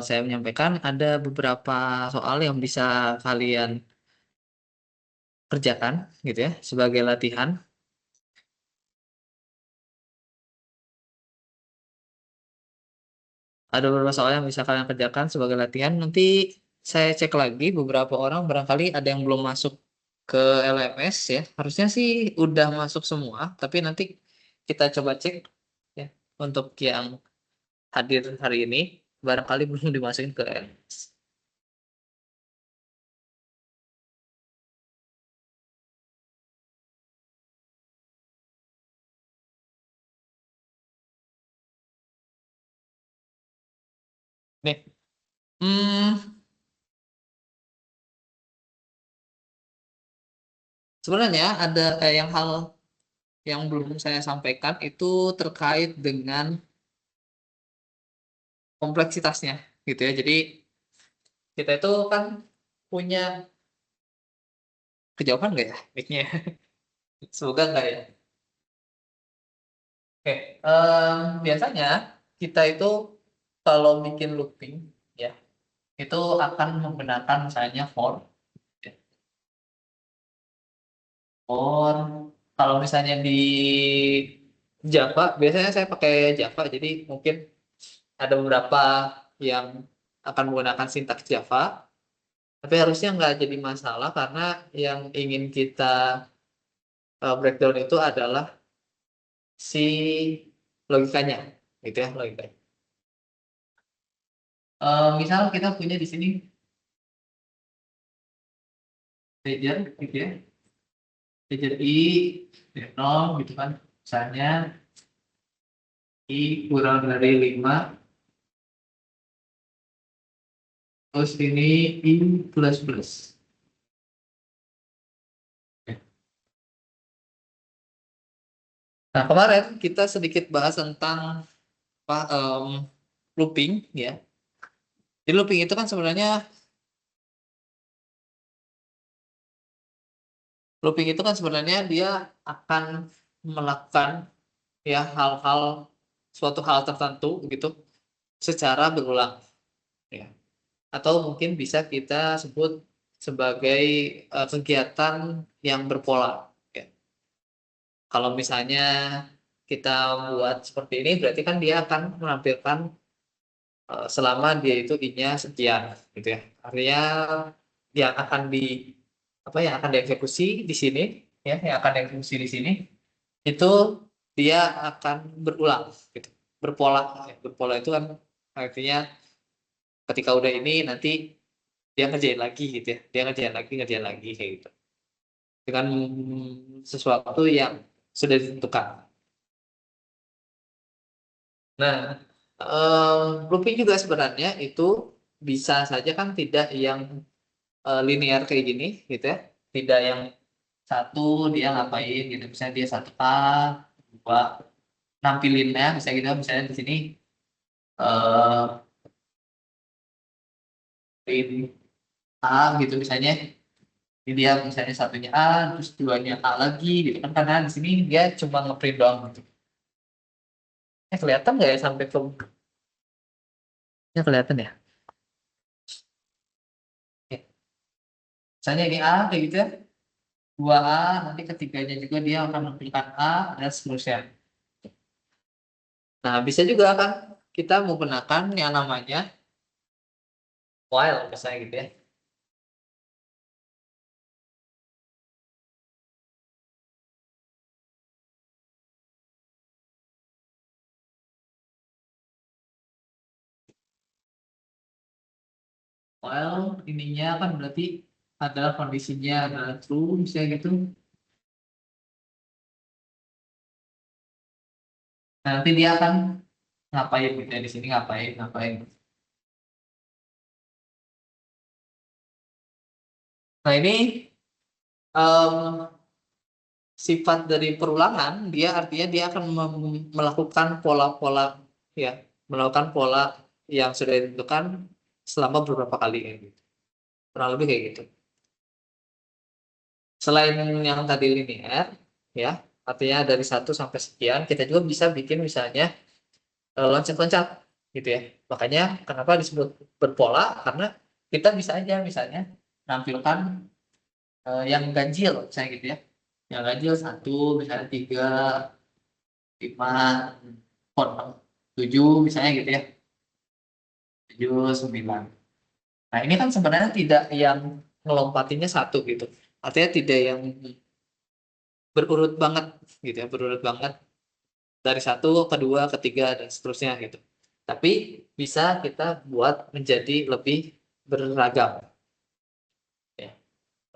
saya menyampaikan ada beberapa soal yang bisa kalian kerjakan gitu ya sebagai latihan. Ada beberapa soal yang bisa kalian kerjakan sebagai latihan. Nanti saya cek lagi beberapa orang barangkali ada yang belum masuk ke LMS ya. Harusnya sih udah masuk semua, tapi nanti kita coba cek ya untuk yang hadir hari ini barangkali belum dimasukin ke LMS. Nih, hmm, sebenarnya ada yang hal yang belum saya sampaikan itu terkait dengan kompleksitasnya gitu ya. Jadi kita itu kan punya kejauhan nggak ya mic-nya? Semoga nggak ya. Oke, biasanya kita itu kalau bikin looping ya itu akan menggunakan misalnya ya. For kalau misalnya di Java biasanya saya pakai Java jadi mungkin ada beberapa yang akan menggunakan sintaks Java. Tapi harusnya nggak jadi masalah karena yang ingin kita breakdown itu adalah si logikanya, gitu ya logikanya. Misal kita punya di sini integer, gitu ya, integer i dari 0 gitu kan, misalnya i kurang dari 5, terus ini i plus plus. Nah kemarin kita sedikit bahas tentang apa, looping ya. Jadi looping itu kan sebenarnya dia akan melakukan ya hal-hal suatu hal tertentu gitu secara berulang ya. Atau mungkin bisa kita sebut sebagai kegiatan yang berpola ya. Kalau misalnya kita buat seperti ini berarti kan dia akan menampilkan selama dia itu i-nya sekian gitu ya. Artinya yang akan yang akan dieksekusi di sini ya, yang akan dieksekusi di sini itu dia akan berulang gitu. Berpola ya. Berpola itu kan artinya ketika udah ini nanti dia ngerjain lagi gitu ya. Dia ngerjain lagi kayak gitu. Dengan sesuatu yang sudah ditentukan. Nah, looping juga sebenarnya itu bisa saja kan tidak yang linear kayak gini gitu ya. Tidak yang satu dia ngapain gitu. Misalnya dia satu A, dua nampilinnya misalnya gitu. Misalnya di sini eh print A gitu misalnya. Jadi dia misalnya satunya A, terus duanya A lagi gitu kan karena di sini dia cuma ngeprint doang gitu. Kelihatan nggak ya sampai ke kelihatan ya? Oke. Misalnya ini A kayak gitu ya. Dua A, nanti ketiganya juga dia akan memberikan A dan seterusnya. Nah, bisa juga kan kita menggunakan yang namanya while misalnya gitu ya. While ininya kan berarti adalah kondisinya adalah true misalnya gitu. Nah, nanti dia akan ngapain gitu ya di sini ngapain ngapain. Nah, ini em, sifat dari perulangan dia artinya dia akan melakukan pola-pola ya, melakukan pola yang sudah ditentukan selama beberapa kali kayak gitu. Kurang lebih kayak gitu. Selain yang tadi linear ya, artinya dari satu sampai sekian, kita juga bisa bikin misalnya loncat-loncat gitu ya. Makanya kenapa disebut berpola, karena kita bisa aja misalnya nampilkan yang ganjil misalnya gitu ya. Yang ganjil 1, misalnya 3, 5, 7 misalnya gitu ya. 7, 9. Nah, ini kan sebenarnya tidak yang ngelompatinnya satu gitu. Artinya tidak yang berurut banget gitu ya, berurut banget dari satu ke dua, ketiga dan seterusnya gitu. Tapi bisa kita buat menjadi lebih beragam ya.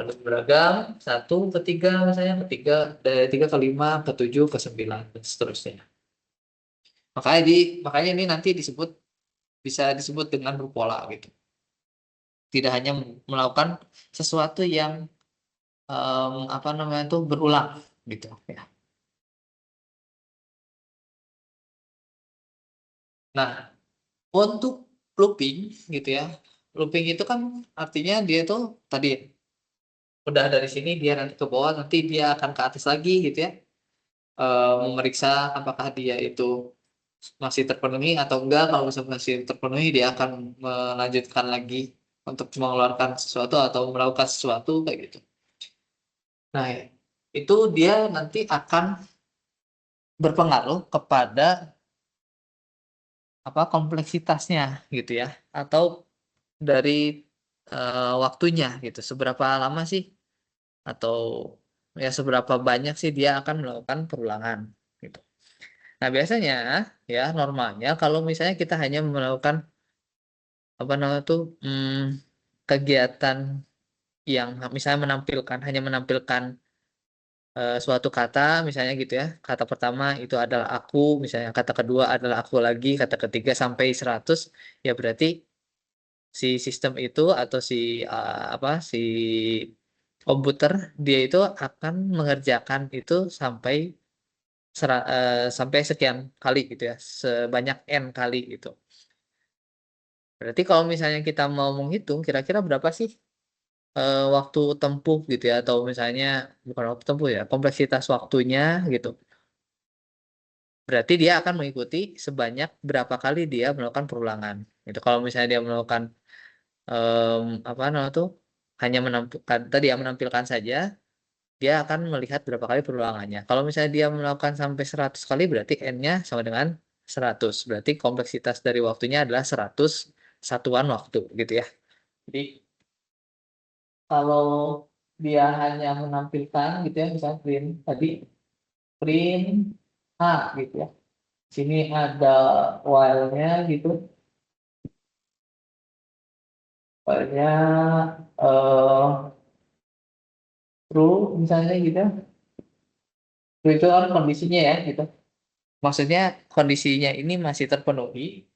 Lebih beragam, satu ke tiga misalnya, ketiga, dari tiga ke lima, ke tujuh, ke sembilan dan seterusnya. Makanya ini nanti bisa disebut dengan berpola gitu. Tidak hanya melakukan sesuatu yang apa namanya tuh berulang gitu ya. Nah, untuk looping gitu ya. Looping itu kan artinya dia tuh tadi udah dari sini dia nanti ke bawah, nanti dia akan ke atas lagi gitu ya. Memeriksa apakah dia itu masih terpenuhi atau enggak. Kalau misalnya masih terpenuhi, dia akan melanjutkan lagi untuk mengeluarkan sesuatu atau melakukan sesuatu kayak gitu. Nah, itu dia nanti akan berpengaruh kepada apa kompleksitasnya gitu ya, atau dari waktunya gitu. Seberapa lama sih atau ya seberapa banyak sih dia akan melakukan perulangan gitu. Nah, biasanya ya normalnya kalau misalnya kita hanya melakukan apa namanya tuh kegiatan yang misalnya hanya menampilkan suatu kata misalnya gitu ya. Kata pertama itu adalah aku, misalnya kata kedua adalah aku lagi, kata ketiga sampai 100, ya berarti si sistem itu atau si komputer dia itu akan mengerjakan itu sampai sekian kali gitu ya, sebanyak n kali gitu. Berarti kalau misalnya kita mau menghitung kira-kira berapa sih waktu tempuh gitu ya, atau misalnya bukan waktu tempuh ya, kompleksitas waktunya gitu. Berarti dia akan mengikuti sebanyak berapa kali dia melakukan perulangan. Itu kalau misalnya dia melakukan apa namanya tuh hanya menampilkan tadi ya menampilkan saja, dia akan melihat berapa kali perulangannya. Kalau misalnya dia melakukan sampai 100 kali, berarti n-nya sama dengan 100. Berarti kompleksitas dari waktunya adalah 100 satuan waktu gitu ya. Jadi kalau dia hanya menampilkan gitu ya, misalnya print A gitu ya. Sini ada while-nya gitu. While-nya true misalnya gitu. True itu kan kondisinya ya gitu. Maksudnya kondisinya ini masih terpenuhi,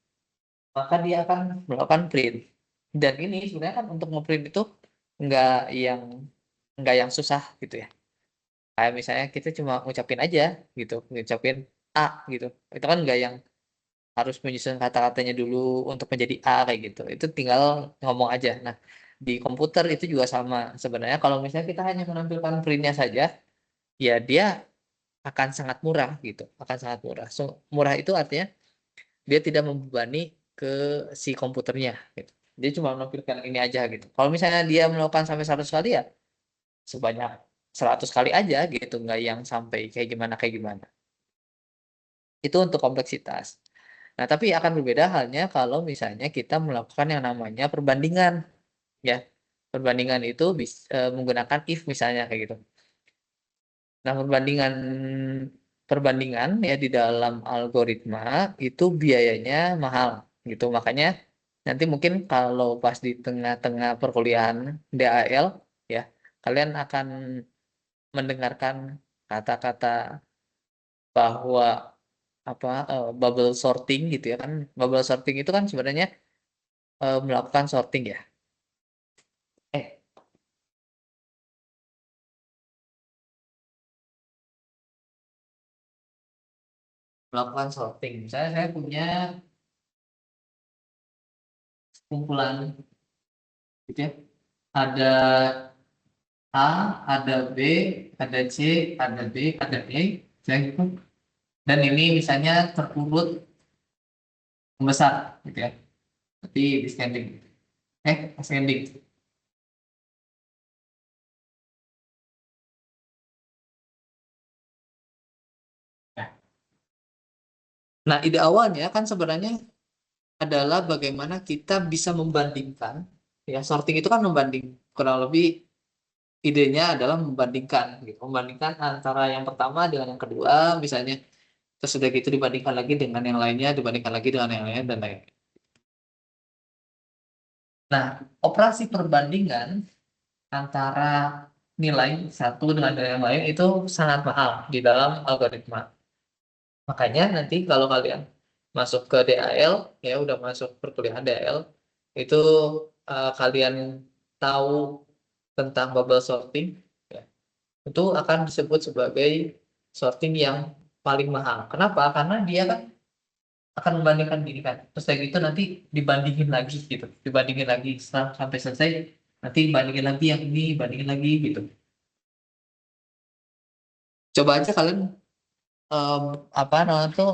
maka dia akan melakukan print. Dan ini sebenarnya kan untuk ngeprint itu nggak yang nggak yang susah gitu ya. Kayak misalnya kita cuma ngucapin aja gitu, ngucapin A gitu. Itu kan nggak yang harus menyusun kata-katanya dulu untuk menjadi A kayak gitu. Itu tinggal ngomong aja. Nah, di komputer itu juga sama. Sebenarnya kalau misalnya kita hanya menampilkan printnya saja, ya dia akan sangat murah gitu. Akan sangat murah. So, murah itu artinya dia tidak membebani ke si komputernya gitu. Dia cuma menampilkan ini aja gitu. Kalau misalnya dia melakukan sampai 100 kali ya sebanyak 100 kali aja gitu, nggak yang sampai kayak gimana. Itu untuk kompleksitas. Nah, tapi akan berbeda halnya kalau misalnya kita melakukan yang namanya perbandingan ya. Perbandingan itu menggunakan if misalnya kayak gitu. Nah, perbandingan ya di dalam algoritma itu biayanya mahal gitu. Makanya nanti mungkin kalau pas di tengah-tengah perkuliahan DAL ya, kalian akan mendengarkan kata-kata bahwa bubble sorting gitu ya kan. Bubble sorting itu kan sebenarnya melakukan sorting ya. Eh, Melakukan sorting. Misalnya saya punya kumpulan gitu ya. Ada A, ada B, ada C, ada D, ada E, saya gitu. Dan ini misalnya terurut membesar gitu ya. Tapi descending. Ascending. Nah, ide awalnya kan sebenarnya adalah bagaimana kita bisa membandingkan, ya sorting itu kan membanding, kurang lebih idenya adalah membandingkan, gitu. Membandingkan antara yang pertama dengan yang kedua, misalnya, terus udah gitu dibandingkan lagi dengan yang lainnya, dibandingkan lagi dengan yang lainnya, dan lain. Nah, operasi perbandingan antara nilai satu dengan nilai yang lain itu sangat mahal di dalam algoritma. Makanya nanti kalau kalian masuk ke DAL, ya udah masuk perkuliahan DAL, itu kalian tahu tentang bubble sorting, ya, itu akan disebut sebagai sorting yang paling mahal. Kenapa? Karena dia kan akan membandingkan diri kan. Terus kayak gitu nanti dibandingin lagi gitu. Dibandingin lagi sampai selesai, nanti bandingin lagi yang ini, bandingin lagi gitu. Coba aja kalian em, apa namanya tuh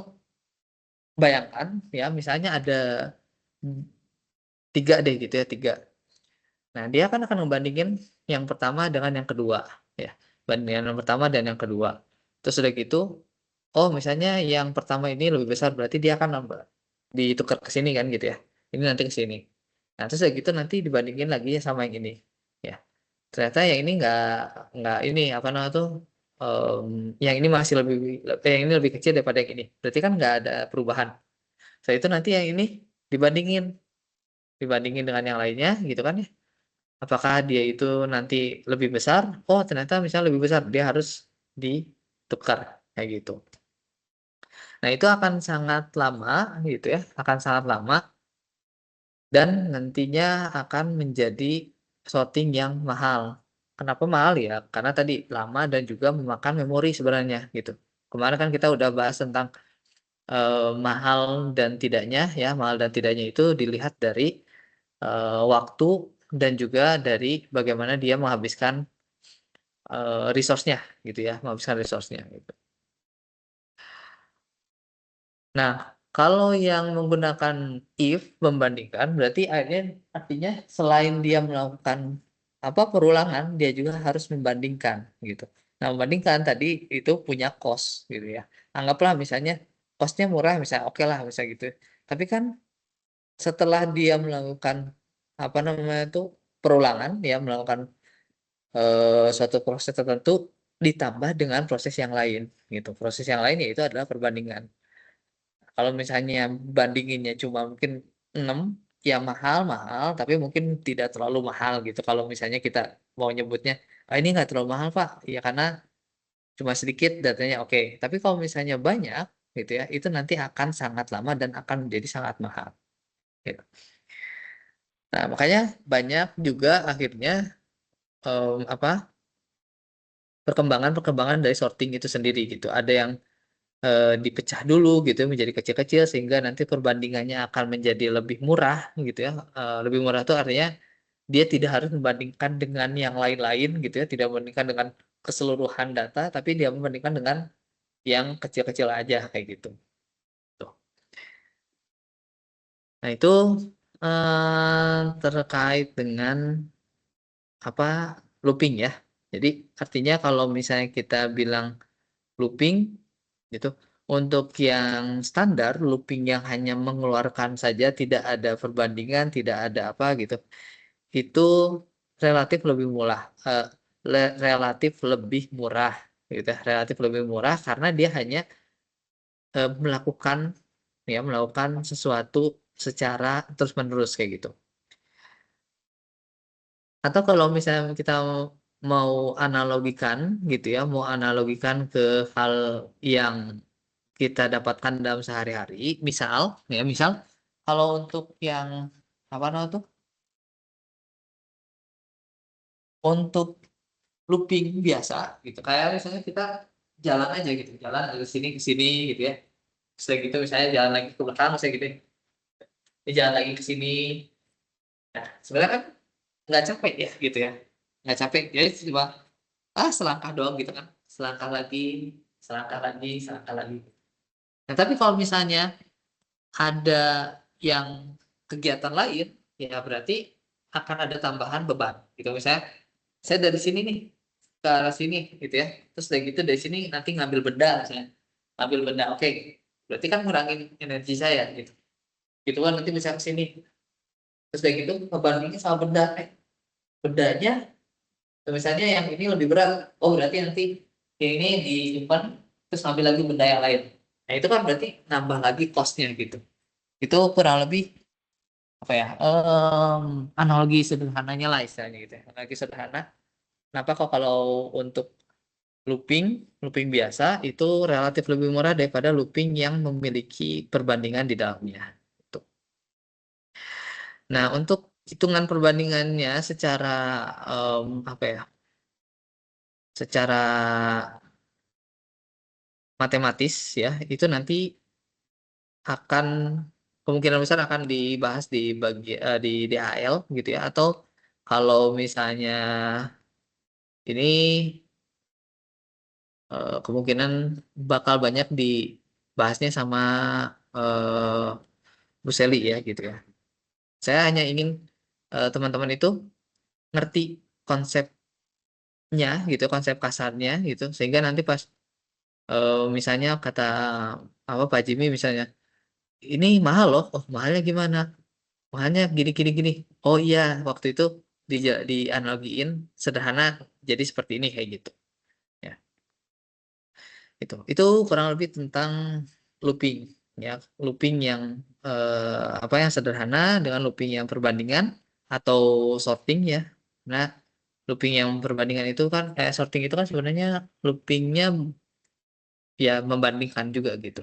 bayangkan ya misalnya ada 3 deh gitu ya, 3. Nah, dia kan akan membandingin yang pertama dengan yang kedua, ya. Bandingan yang pertama dan yang kedua. Terus udah gitu, oh misalnya yang pertama ini lebih besar berarti dia akan nambah ditukar ke sini kan gitu ya. Ini nanti ke sini. Nah, terus udah gitu nanti dibandingin lagi sama yang ini, ya. Ternyata yang ini nggak ini apa namanya tuh yang ini masih yang ini lebih kecil daripada yang ini. Berarti kan nggak ada perubahan. Setelah itu nanti yang ini dibandingin dibandingin dengan yang lainnya gitu kan ya. Apakah dia itu nanti lebih besar? Oh, ternyata misalnya lebih besar, dia harus ditukar kayak gitu. Nah, itu akan sangat lama gitu ya, akan sangat lama dan nantinya akan menjadi sorting yang mahal. Kenapa mahal ya? Karena tadi lama dan juga memakan memori sebenarnya gitu. Kemarin kan kita udah bahas tentang mahal dan tidaknya ya, mahal dan tidaknya itu dilihat dari waktu dan juga dari bagaimana dia menghabiskan resource-nya gitu ya, menghabiskan resource-nya gitu. Nah, kalau yang menggunakan if membandingkan berarti akhirnya artinya selain dia melakukan perulangan, dia juga harus membandingkan gitu. Nah, membandingkan tadi itu punya cost gitu ya. Anggaplah misalnya cost-nya murah misalnya oke lah misalnya gitu. Tapi kan setelah dia melakukan namanya itu perulangan ya melakukan suatu proses tertentu ditambah dengan proses yang lain gitu. Proses yang lain yaitu adalah perbandingan. Kalau misalnya bandinginnya cuma mungkin 6 ya mahal-mahal tapi mungkin tidak terlalu mahal gitu. Kalau misalnya kita mau nyebutnya, ini nggak terlalu mahal Pak, ya karena cuma sedikit datanya oke. Tapi kalau misalnya banyak gitu ya, itu nanti akan sangat lama dan akan menjadi sangat mahal. Gitu. Nah, makanya banyak juga akhirnya apa perkembangan-perkembangan dari sorting itu sendiri gitu. Ada yang dipecah dulu gitu menjadi kecil-kecil sehingga nanti perbandingannya akan menjadi lebih murah gitu ya. Lebih murah itu artinya dia tidak harus membandingkan dengan yang lain-lain gitu ya, tidak membandingkan dengan keseluruhan data, tapi dia membandingkan dengan yang kecil-kecil aja kayak gitu. Tuh. Nah, itu terkait dengan apa looping ya. Jadi artinya kalau misalnya kita bilang looping gitu. Untuk yang standar, looping yang hanya mengeluarkan saja, tidak ada perbandingan, tidak ada apa gitu, itu relatif lebih murah, relatif lebih murah, gitu ya. Relatif lebih murah karena dia hanya melakukan sesuatu secara terus-menerus kayak gitu. Atau kalau misalnya kita mau analogikan gitu ya, mau analogikan ke hal yang kita dapatkan dalam sehari-hari, misal kalau untuk yang apa namanya tuh, untuk looping biasa gitu, kayak misalnya kita jalan aja gitu, jalan dari sini ke sini gitu ya. Setelah gitu misalnya jalan lagi ke belakang misalnya gitu ya. Ini jalan lagi ke sini. Nah, sebenarnya kan nggak capek ya gitu ya. Nggak capek. Jadi cuma selangkah doang gitu kan. Selangkah lagi, selangkah lagi, selangkah lagi. Nah, tapi kalau misalnya ada yang kegiatan lain, ya berarti akan ada tambahan beban gitu. Misalnya saya dari sini nih ke arah sini gitu ya, terus dari gitu dari sini nanti ngambil benda misalnya, ngambil benda, oke, berarti kan ngurangin energi saya gitu, gitu kan, nanti bisa ke sini, terus dari gitu ngebandingin sama benda, bendanya misalnya yang ini lebih berat, oh berarti nanti yang ini disimpan terus ngambil lagi benda yang lain, nah itu kan berarti nambah lagi costnya gitu. Itu kurang lebih apa ya, analogi sederhananya lah istilahnya gitu ya. Analogi sederhana. Kenapa kok kalau untuk looping looping biasa itu relatif lebih murah daripada looping yang memiliki perbandingan di dalamnya. Gitu. Nah, untuk hitungan perbandingannya secara apa ya? Secara matematis ya, itu nanti akan kemungkinan besar akan dibahas di di DHL gitu ya, atau kalau misalnya ini kemungkinan bakal banyak dibahasnya sama eh, Bu Seli ya gitu ya. Saya hanya ingin teman-teman itu ngerti konsepnya gitu, konsep kasarnya gitu, sehingga nanti pas misalnya kata apa Pak Jimmy misalnya, ini mahal loh, oh mahalnya gimana? Mahalnya gini gini gini. Oh iya, waktu itu di analogiin sederhana jadi seperti ini kayak gitu. Ya. Itu kurang lebih tentang looping ya, looping yang apa yang sederhana dengan looping yang perbandingan atau sorting ya. Nah, looping yang perbandingan itu kan sorting itu kan sebenarnya loopingnya ya membandingkan juga gitu.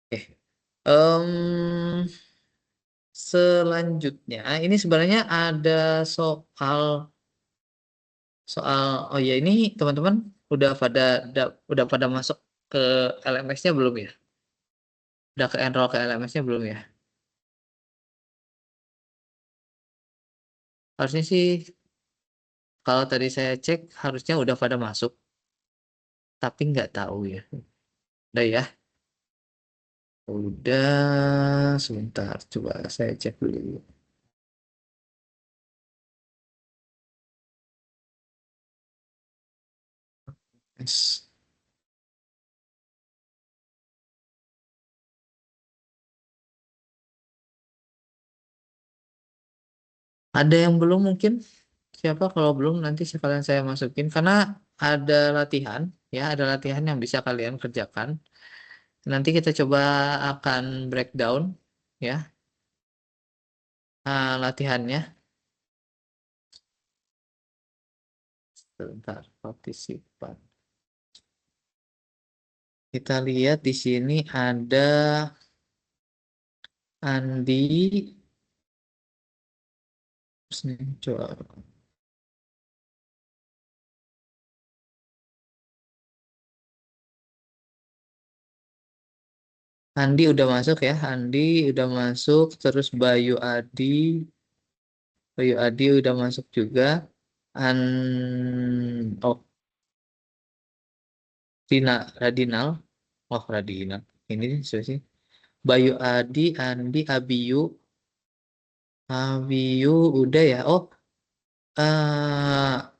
Oke. Em, Selanjutnya ini sebenarnya ada soal soal oh ya ini teman-teman udah pada masuk ke LMS-nya belum ya? Udah ke enroll ke LMS-nya belum ya? Harusnya sih kalau tadi saya cek harusnya udah pada masuk, tapi nggak tahu ya. Udah ya? Udah, sebentar. Coba saya cek dulu. Yes. Ada yang belum mungkin? Siapa kalau belum nanti sekalian saya masukin karena ada latihan ya, ada latihan yang bisa kalian kerjakan. Nanti kita coba akan breakdown ya, latihannya. Sebentar, partisipan. Kita lihat di sini ada Andi. Terus nih, coba. Andi udah masuk ya, Andi udah masuk, terus Bayu Adi udah masuk juga. An, oh, Radinal, oh Radinal, ini siapa sih? Bayu Adi, Andi, Abiyu udah ya, oh,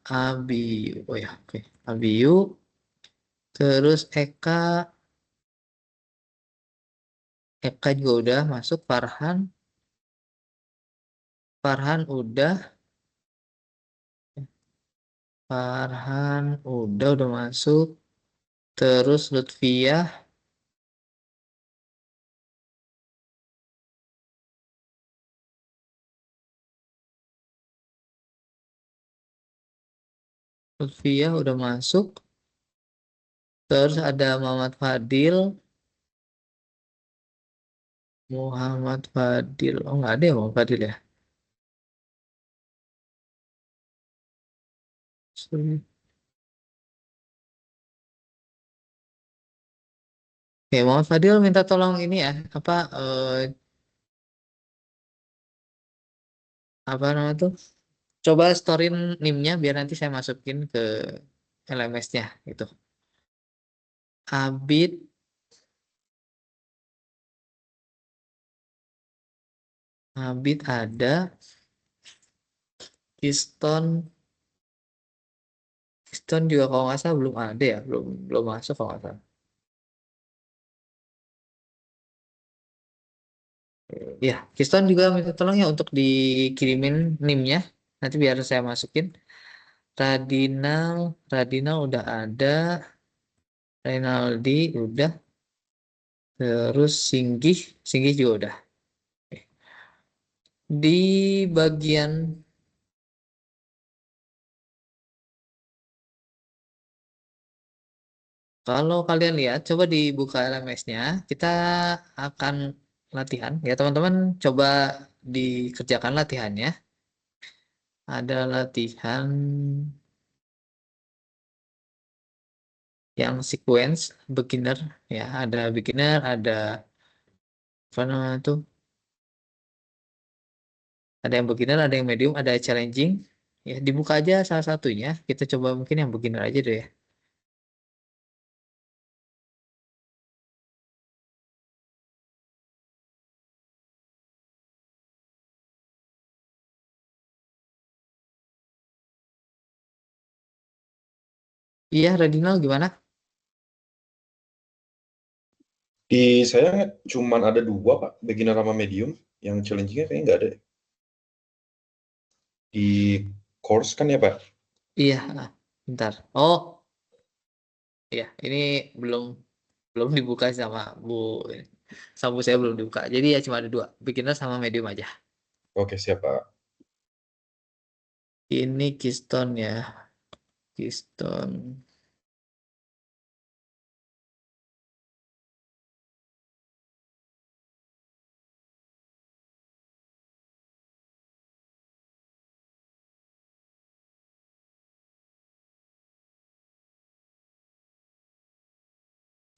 Abiyu, oh ya, oke, Abiyu, terus Eka juga udah masuk, Farhan udah masuk. Terus Lutfiah udah masuk. Terus ada Muhammad Fadil. Oh nggak ada ya Muhammad Fadil ya. Sorry. Oke, Muhammad Fadil minta tolong ini ya, apa namanya tuh? coba storein NIM-nya biar nanti saya masukin ke LMS-nya gitu. Abid ada, Keystone juga kalau nggak salah belum ada ya, belum masuk kalau nggak salah. Ya, Keystone juga minta tolong ya untuk dikirimin NIM-nya. Nanti biar saya masukin. Radinal udah ada. Renaldi udah. Terus Singgih juga udah. Di bagian kalau kalian lihat, coba dibuka LMS-nya. Kita akan latihan. Ya teman-teman, coba dikerjakan latihannya. Ada latihan yang sequence beginner, ya ada beginner, ada apa namanya tuh, ada yang beginner, ada yang medium, ada challenging. Ya dibuka aja salah satunya. Kita coba mungkin yang beginner aja deh ya. Iya, Radinal gimana? Di saya cuman ada dua, Pak, beginner sama medium. Yang challenging-nya kayaknya nggak ada. Di course kan ya, Pak? Iya, bentar. Oh, iya, ini belum belum dibuka sama Bu saya belum dibuka. Jadi ya cuma ada dua, beginner sama medium aja. Oke, siap, Pak. Ini Keystone ya, Keystone.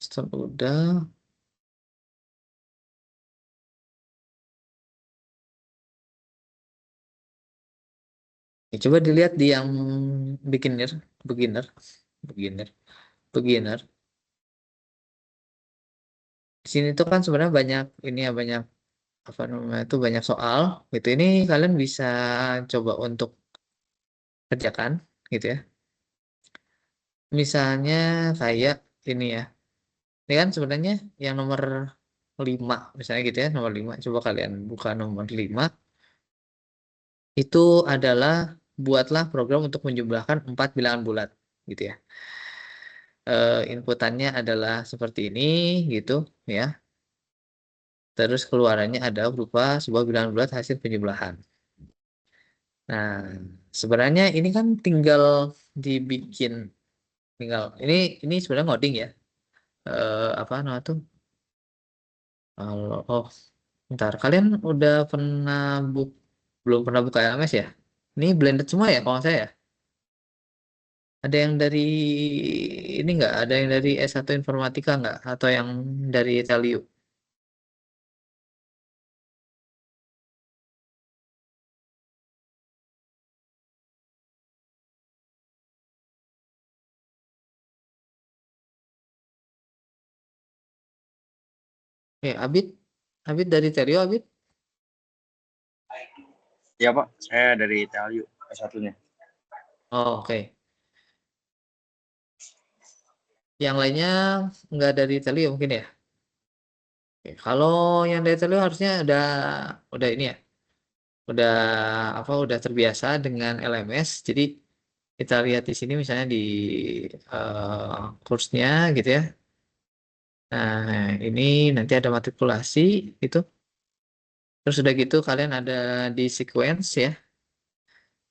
Keystone udah. Ya, coba dilihat di yang beginner, beginner, beginner, beginner. Di sini tuh kan sebenarnya banyak ini ya, banyak apa namanya itu, banyak soal gitu. Ini kalian bisa coba untuk kerjakan gitu ya. Misalnya kayak ini ya. Ini kan sebenarnya yang nomor 5 misalnya gitu ya, nomor 5. Coba kalian buka nomor 5. Itu adalah buatlah program untuk menjumlahkan 4 bilangan bulat gitu ya. Inputannya adalah seperti ini gitu ya. Terus keluarannya ada berupa sebuah bilangan bulat hasil penjumlahan. Nah, sebenarnya ini kan tinggal dibikin, ini sebenarnya ngoding ya. Apa namanya tuh? Kalau oh, bentar, kalian udah pernah belum pernah buka LMS ya? Ini blended semua ya kalau nggak saya ya? Ada yang dari ini nggak? Ada yang dari S1 Informatika nggak? Atau yang dari Teliu? Abid? Abid dari Teliu, Abid? Iya Pak, saya dari Telyu S1-nya. Oh, oke. Yang lainnya nggak dari Teliu mungkin ya? Oke, kalau yang dari Teliu harusnya udah ini ya, udah udah terbiasa dengan LMS. Jadi kita lihat di sini misalnya di kursnya gitu ya. Nah, ini nanti ada matrikulasi itu. Terus udah gitu kalian ada di sequence ya.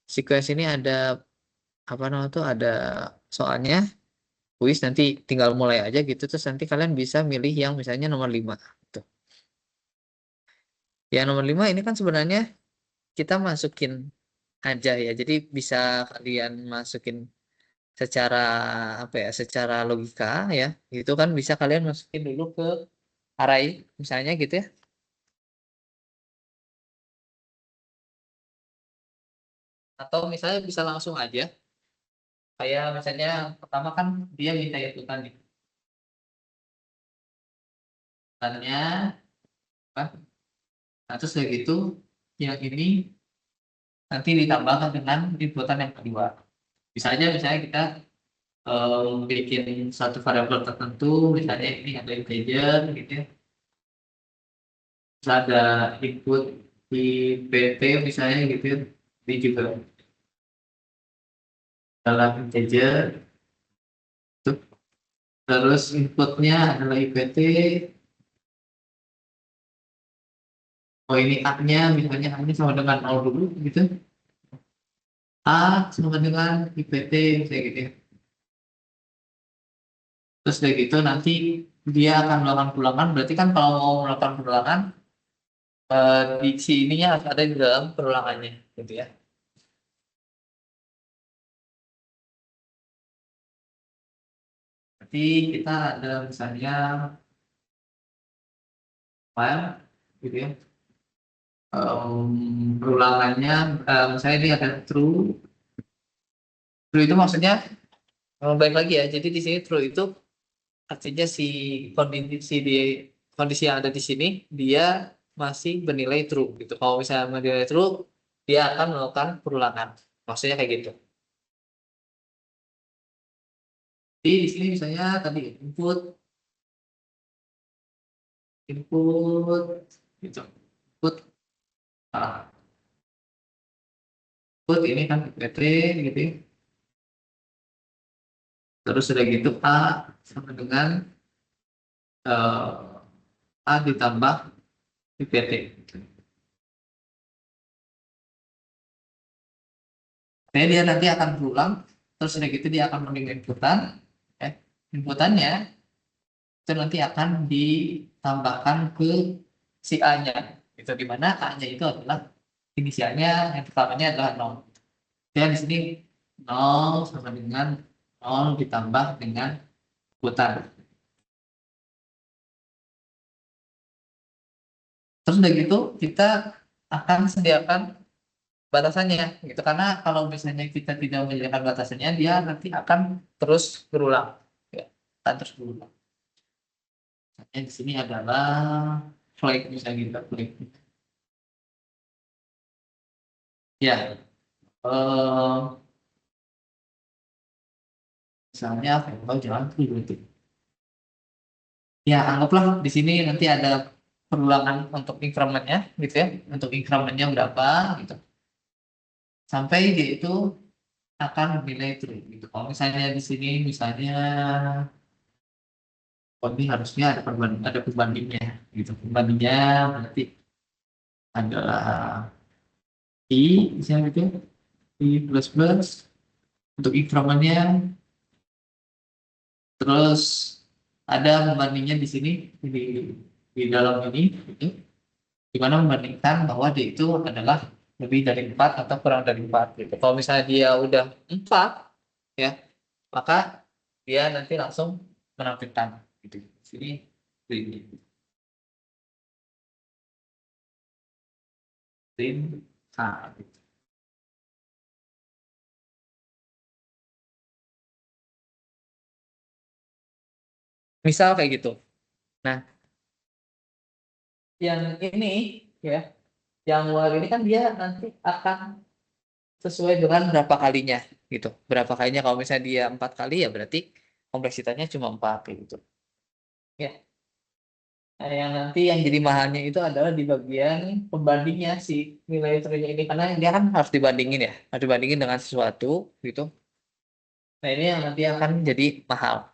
Sequence ini ada apa namanya tuh, ada soalnya kuis, nanti tinggal mulai aja gitu, terus nanti kalian bisa milih yang misalnya nomor 5 gitu. Yang nomor 5 ini kan sebenarnya kita masukin aja ya. Jadi bisa kalian masukin secara apa ya, secara logika ya. Itu kan bisa kalian masukin dulu ke array misalnya gitu ya. Atau misalnya bisa langsung aja, kayak misalnya pertama kan dia minta inputan nih. Inputannya apa? Nah, terus kayak gitu, yang ini nanti ditambahkan dengan inputan yang kedua. Bisa aja misalnya kita bikin satu variabel tertentu, misalnya ini ada integer gitu ya. Terus ada input di PT misalnya gitu ya. Ini juga dalam integer. Tuh. Terus inputnya adalah IPT. Oh ini A-nya, misalnya A-nya sama dengan 0 dulu gitu. A sama dengan IPT misalnya gitu ya. Terus dari gitu nanti dia akan melakukan pulangan. Berarti kan kalau mau melakukan pulangan, di sininya harus ada di dalam perulangannya gitu ya. Berarti kita ada misalnya file gitu ya. Perulangannya misalnya ini ada true. True itu maksudnya baik lagi ya. Jadi di sini true itu artinya si kondisi yang ada di sini dia masih bernilai true gitu. Kalau misalnya bernilai true, dia akan melakukan perulangan. Maksudnya kayak gitu. Jadi di sini misalnya tadi input gitu. Input input ini kan PT gitu ya. Terus sudah gitu A sama dengan A ditambah IPT. Jadi dia nanti akan berulang, terus udah gitu dia akan menerima inputan, inputannya itu nanti akan ditambahkan ke si A-nya. Itu di mana A-nya itu adalah inisialnya yang pertamanya adalah 0. Dan di sini 0 sama dengan 0 ditambah dengan inputan. Terus udah gitu kita akan sediakan batasannya gitu, karena kalau misalnya kita tidak menyediakan batasannya dia nanti akan terus berulang ya, akan terus berulang. Yang di sini adalah flag misalnya gitu, flag ya. Misalnya variabel jalan berikut. Ya anggaplah di sini nanti ada perulangan untuk incrementnya gitu ya, untuk incrementnya berapa gitu, sampai dia itu akan nilai true gitu. Kalau misalnya di sini misalnya ini harusnya ada perbandingnya gitu. Perbandingnya berarti adalah I misalnya gitu, I plus plus untuk incrementnya. Terus ada pembandingnya di sini di dalam ini gitu, di mana membandingkan bahwa dia itu adalah lebih dari 4 atau kurang dari 4 gitu. Kalau misalnya dia udah 4 ya, maka dia nanti langsung menampilkan gitu. Sini ini print A gitu. Misal kayak gitu. Nah, yang ini ya, yang luar ini kan dia nanti akan sesuai dengan berapa kalinya gitu. Berapa kalinya, kalau misalnya dia 4 kali ya berarti kompleksitasnya cuma 4 gitu. Ya. Nah, yang nanti yang jadi mahalnya itu adalah di bagian pembandingnya si nilai true ini, karena dia kan harus dibandingin ya, harus dibandingin dengan sesuatu gitu. Nah, ini yang nanti akan jadi mahal.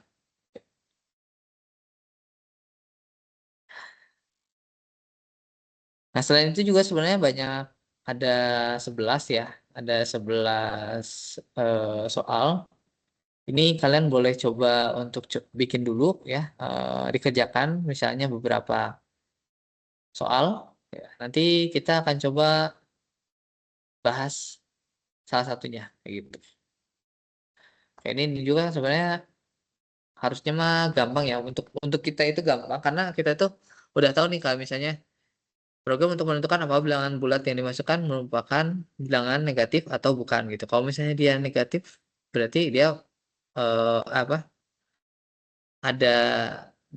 Nah, selain itu juga sebenarnya banyak, ada 11 ya, ada 11 soal. Ini kalian boleh coba untuk bikin dulu ya, dikerjakan misalnya beberapa soal. Ya, nanti kita akan coba bahas salah satunya kayak gitu. Kayak ini juga sebenarnya harusnya mah gampang ya, untuk kita itu gampang karena kita itu udah tahu nih kalau misalnya Program untuk menentukan apa bilangan bulat yang dimasukkan merupakan bilangan negatif atau bukan gitu. Kalau misalnya dia negatif, berarti dia apa? Ada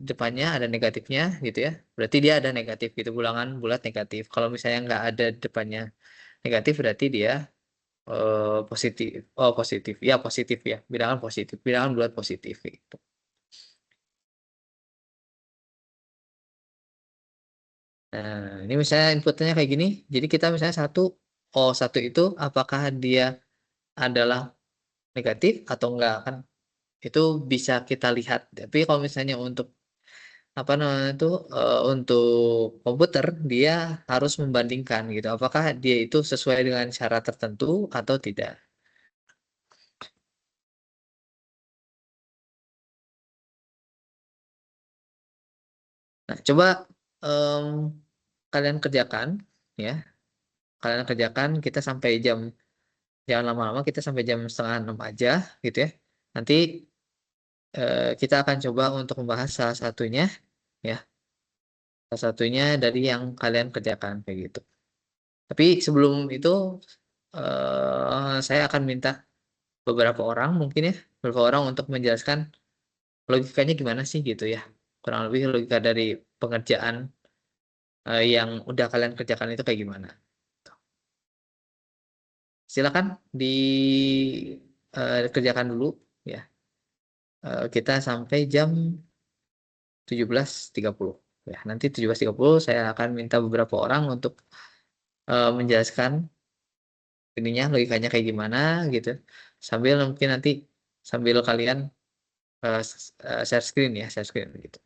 depannya ada negatifnya gitu ya. Berarti dia ada negatif gitu, bilangan bulat negatif. Kalau misalnya nggak ada depannya negatif, berarti dia positif. Oh, positif. Ya, positif ya. Bilangan positif. Bilangan bulat positif gitu. Nah, ini misalnya inputnya kayak gini. Jadi kita misalnya satu itu apakah dia adalah negatif atau enggak kan? Itu bisa kita lihat. Tapi kalau misalnya untuk apa namanya itu untuk komputer dia harus membandingkan gitu. Apakah dia itu sesuai dengan syarat tertentu atau tidak. Nah, coba em, kalian kerjakan ya. Kalian kerjakan kita sampai jam jangan lama-lama kita sampai jam setengah 6 aja gitu ya. Nanti kita akan coba untuk membahas salah satunya ya. Salah satunya dari yang kalian kerjakan kayak gitu. Tapi sebelum itu saya akan minta beberapa orang mungkin ya, beberapa orang untuk menjelaskan logikanya gimana sih gitu ya. Kurang lebih logika dari pengerjaan yang udah kalian kerjakan itu kayak gimana. Silakan dikerjakan dulu ya. Kita sampai jam 17.30 ya. Nanti 17.30 saya akan minta beberapa orang untuk menjelaskan ininya logikanya kayak gimana gitu. Sambil mungkin nanti sambil kalian share screen ya, share screen gitu.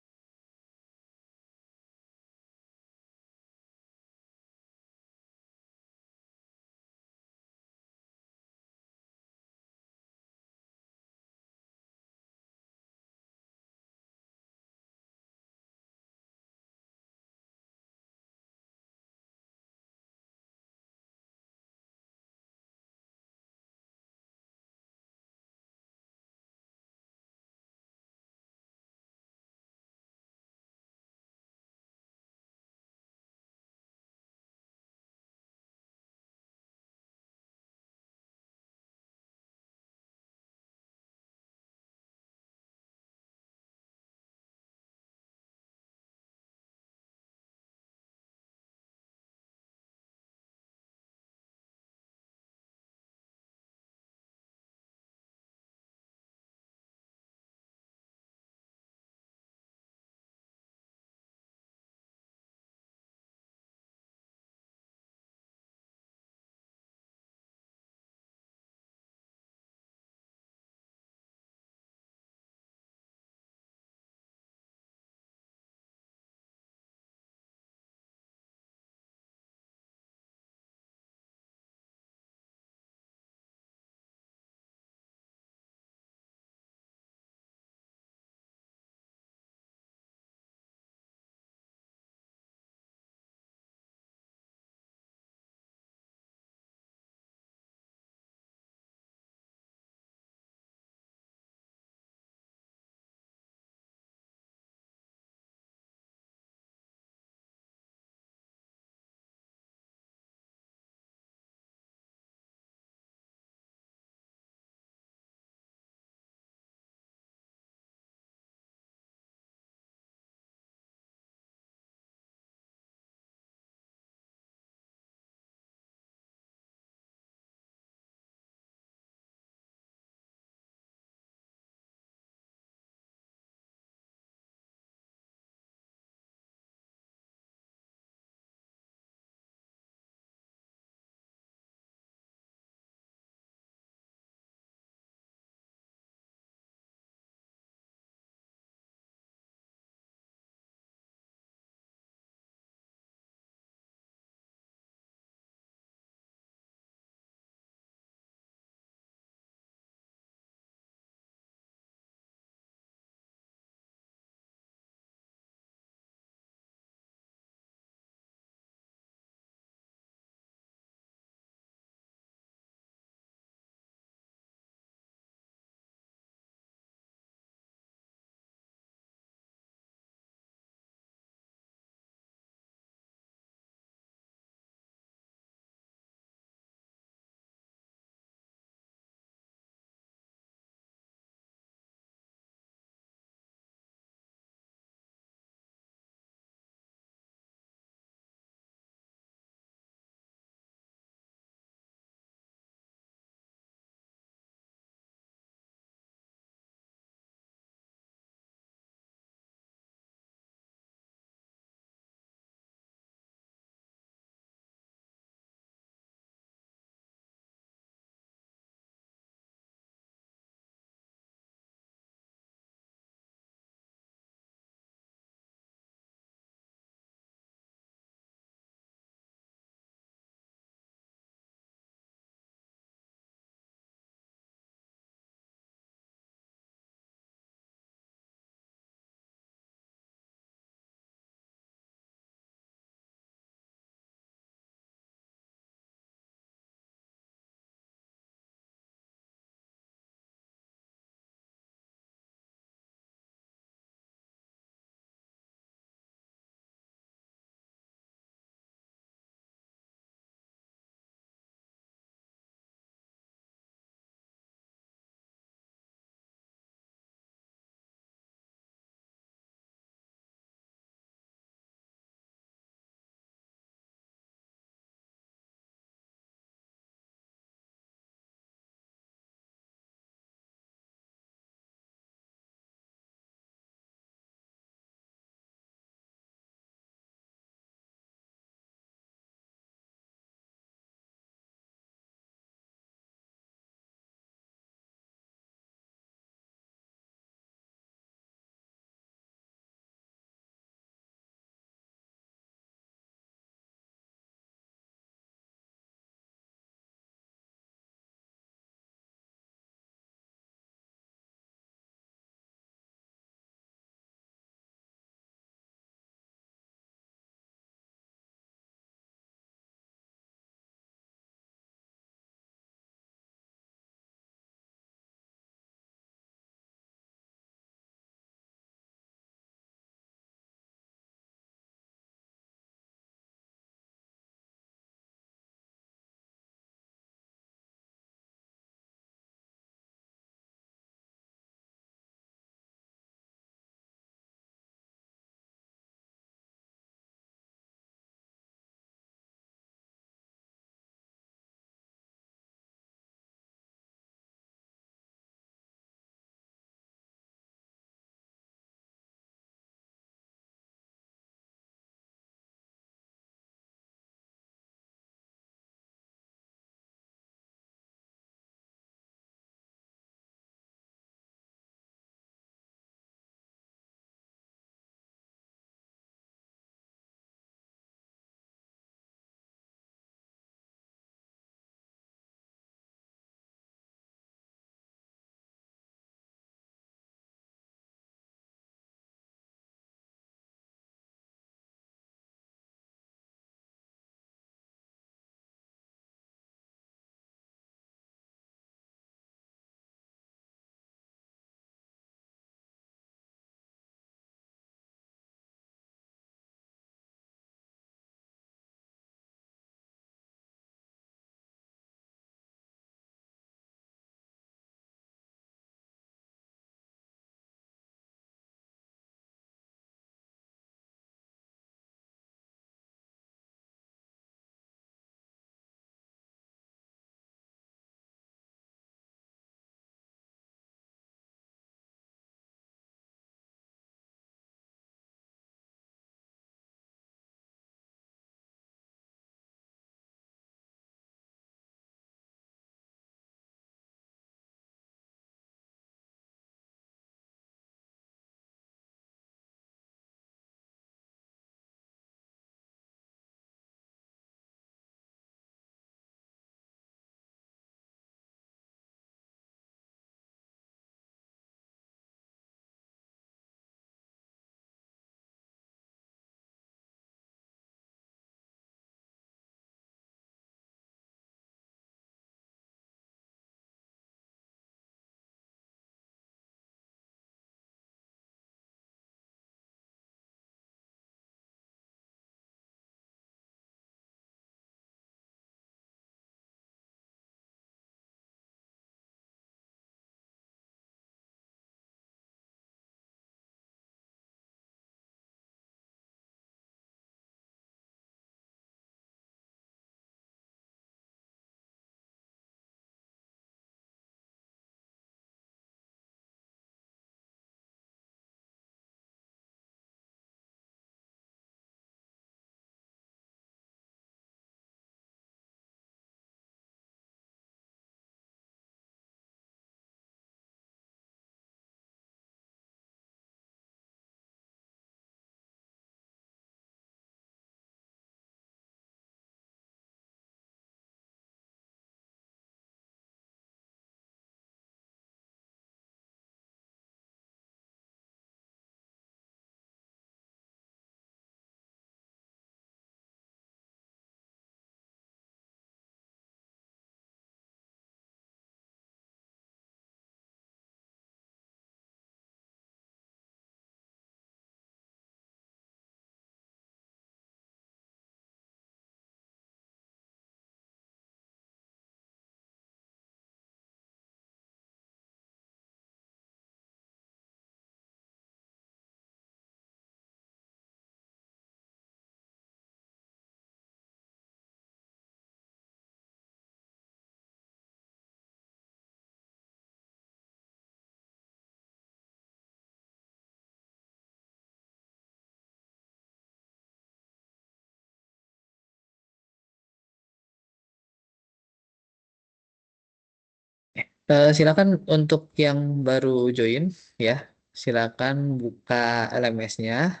Silakan untuk yang baru join ya, silakan buka LMS-nya,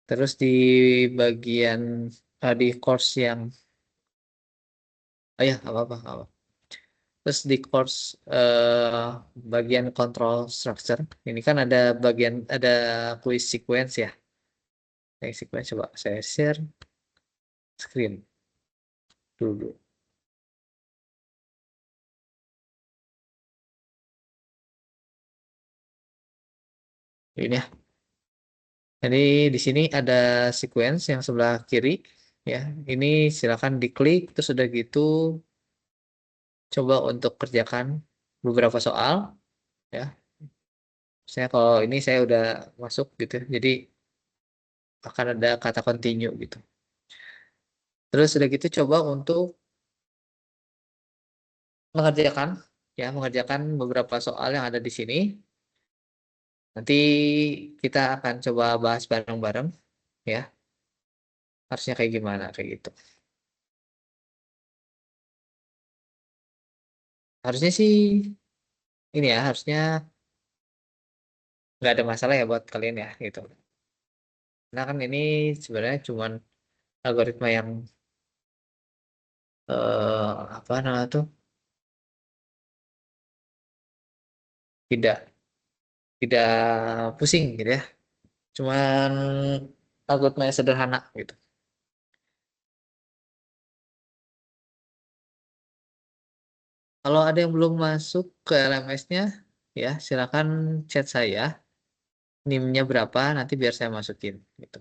terus di bagian di course yang ya apa-apa, nggak apa. Terus di course bagian control structure ini kan ada quiz sequence ya. Yang sequence coba saya share screen dulu. Ini ya. Jadi di sini ada sequence yang sebelah kiri ya. Ini silakan diklik terus udah gitu coba untuk kerjakan beberapa soal ya. Saya kalau ini saya udah masuk gitu. Jadi akan ada kata continue gitu. Terus udah gitu coba untuk mengerjakan beberapa soal yang ada di sini. Nanti kita akan coba bahas bareng-bareng ya. Harusnya kayak gimana kayak gitu. Harusnya sih ini ya, harusnya nggak ada masalah ya buat kalian ya gitu. Karena kan ini sebenarnya cuman algoritma yang apa namanya tuh tidak tidak pusing gitu ya. Cuman algoritma yang sederhana gitu. Kalau ada yang belum masuk ke LMS-nya, ya silakan chat saya. NIM-nya berapa, nanti biar saya masukin. Gitu.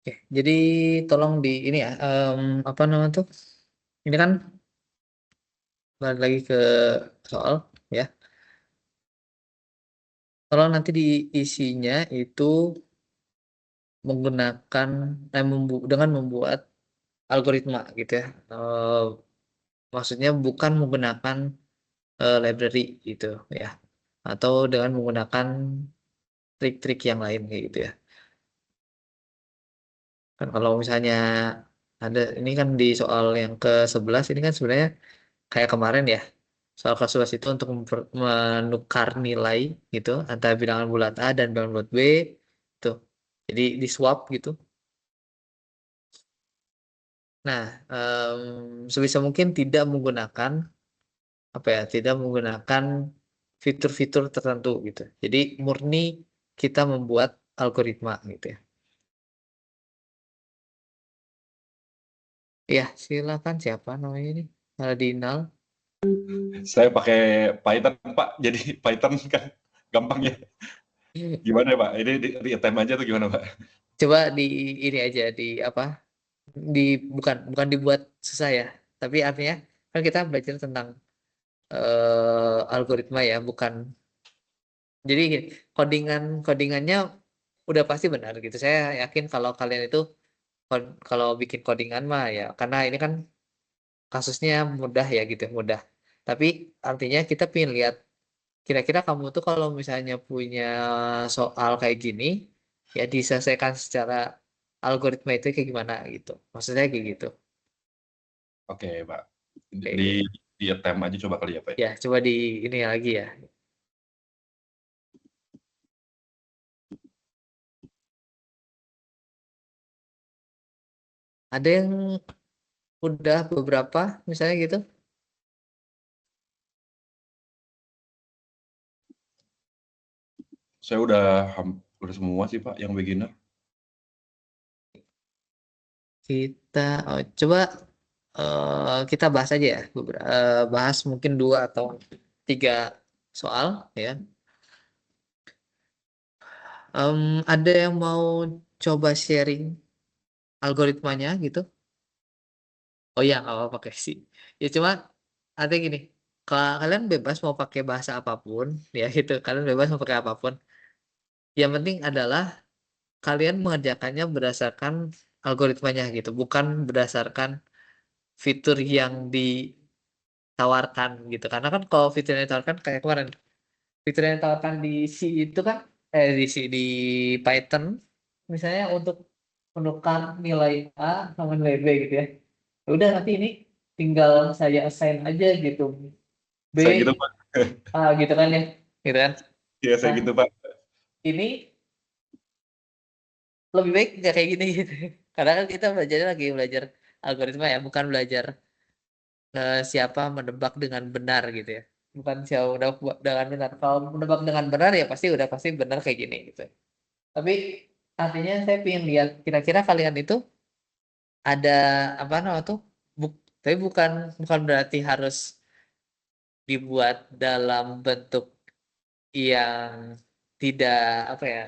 Oke, jadi tolong di ini ya, apa namanya tuh? Ini kan balik lagi ke soal ya. Tolong nanti diisinya itu menggunakan dengan membuat algoritma gitu ya. Maksudnya bukan menggunakan library gitu ya. Atau dengan menggunakan trik-trik yang lain kayak gitu ya. Kan kalau misalnya ada ini kan di soal yang ke-11 ini kan sebenarnya kayak kemarin ya. Soal ke-11 itu untuk menukar nilai gitu antara bilangan bulat A dan bilangan bulat B tuh. Jadi di swap gitu. Nah, sebisa mungkin tidak menggunakan apa ya, tidak menggunakan fitur-fitur tertentu gitu. Jadi murni kita membuat algoritma gitu ya. Ya, silakan siapa namanya ini? Dinal. Saya pakai Python, Pak. Jadi Python kan gampang ya. Gimana ya, Pak? Ini di attempt aja tuh gimana, Pak? Coba di ini aja di apa? Di bukan dibuat susah ya. Tapi artinya kan kita belajar tentang algoritma ya, bukan. Jadi gini, codingannya udah pasti benar gitu. Saya yakin kalau kalian itu kalau bikin codingan mah ya, karena ini kan kasusnya mudah ya gitu, mudah. Tapi artinya kita pengen lihat kira-kira kamu tuh kalau misalnya punya soal kayak gini ya diselesaikan secara algoritma itu kayak gimana gitu. Maksudnya kayak gitu. Oke, Pak. Kayak Di gitu. di attempt aja coba kali ya, Pak. Ya, coba di ini lagi ya. Ada yang udah beberapa misalnya gitu. Saya udah semua sih, Pak, yang beginner. Kita coba kita bahas aja ya. Bahas mungkin 2 atau 3 soal ya. Ada yang mau coba sharing algoritmanya gitu? Oh ya, nggak apa pakai sih. Ya cuma ada gini, kalau kalian bebas mau pakai bahasa apapun, ya gitu. Kalian bebas mau pakai apapun. Yang penting adalah kalian mengerjakannya berdasarkan algoritmanya gitu, bukan berdasarkan fitur yang ditawarkan gitu. Karena kan kalau fitur yang ditawarkan kayak kemarin, fitur yang ditawarkan di C itu kan, di Python, misalnya untuk menukar nilai A sama nilai B gitu ya. Ya udah nanti ini tinggal saya assign aja gitu B Saya gitu, Pak. A gitu kan ya gitu kan. Iya, saya Nah gitu, Pak. ini lebih baik nggak kayak gini gitu karena kan kita belajarnya lagi belajar algoritma ya, bukan belajar siapa menebak dengan benar gitu ya, bukan siapa menebak dengan benar. Kalau menebak dengan benar ya pasti benar kayak gini gitu. Tapi artinya saya ingin lihat kira-kira kalian itu ada apa namanya tuh, tapi bukan bukan berarti harus dibuat dalam bentuk yang tidak apa ya,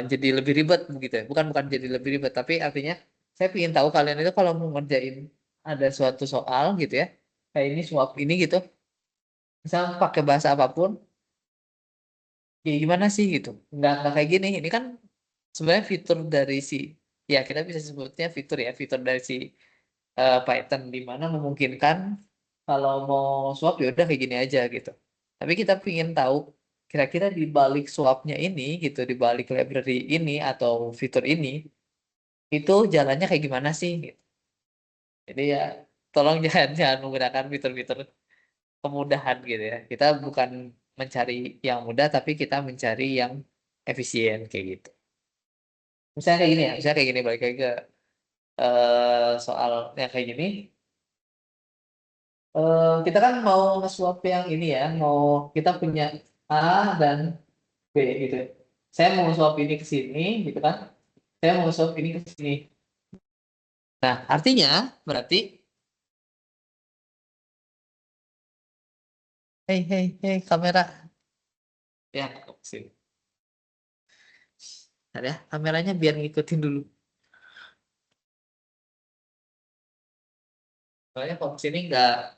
jadi lebih ribet begitu ya. Bukan bukan jadi lebih ribet, tapi artinya saya ingin tahu kalian itu kalau mau ngerjain ada suatu soal gitu ya, kayak ini suap ini gitu, misalnya pakai bahasa apapun, ya gimana sih gitu. Nggak kayak gini. Ini kan sebenarnya fitur dari si, ya kita bisa sebutnya fitur ya, fitur dari si Python di mana memungkinkan kalau mau swap ya udah kayak gini aja gitu. Tapi kita ingin tahu kira-kira di balik swapnya ini gitu, di balik library ini atau fitur ini itu jalannya kayak gimana sih gitu. Jadi ya tolong jangan menggunakan fitur-fitur kemudahan gitu ya. Kita bukan mencari yang mudah tapi kita mencari yang efisien kayak gitu. Misalnya kayak gini ya, misalnya kayak gini balik lagi ke soal yang kayak gini. Kita kan mau nge-swap yang ini ya, mau kita punya A dan B gitu ya. Saya mau swap ini ke sini gitu kan. Saya mau swap ini ke sini. Nah, artinya berarti hey hey hey kamera ya ke sini. Bentar ya, kameranya biar ngikutin dulu. Soalnya kalau sini nggak.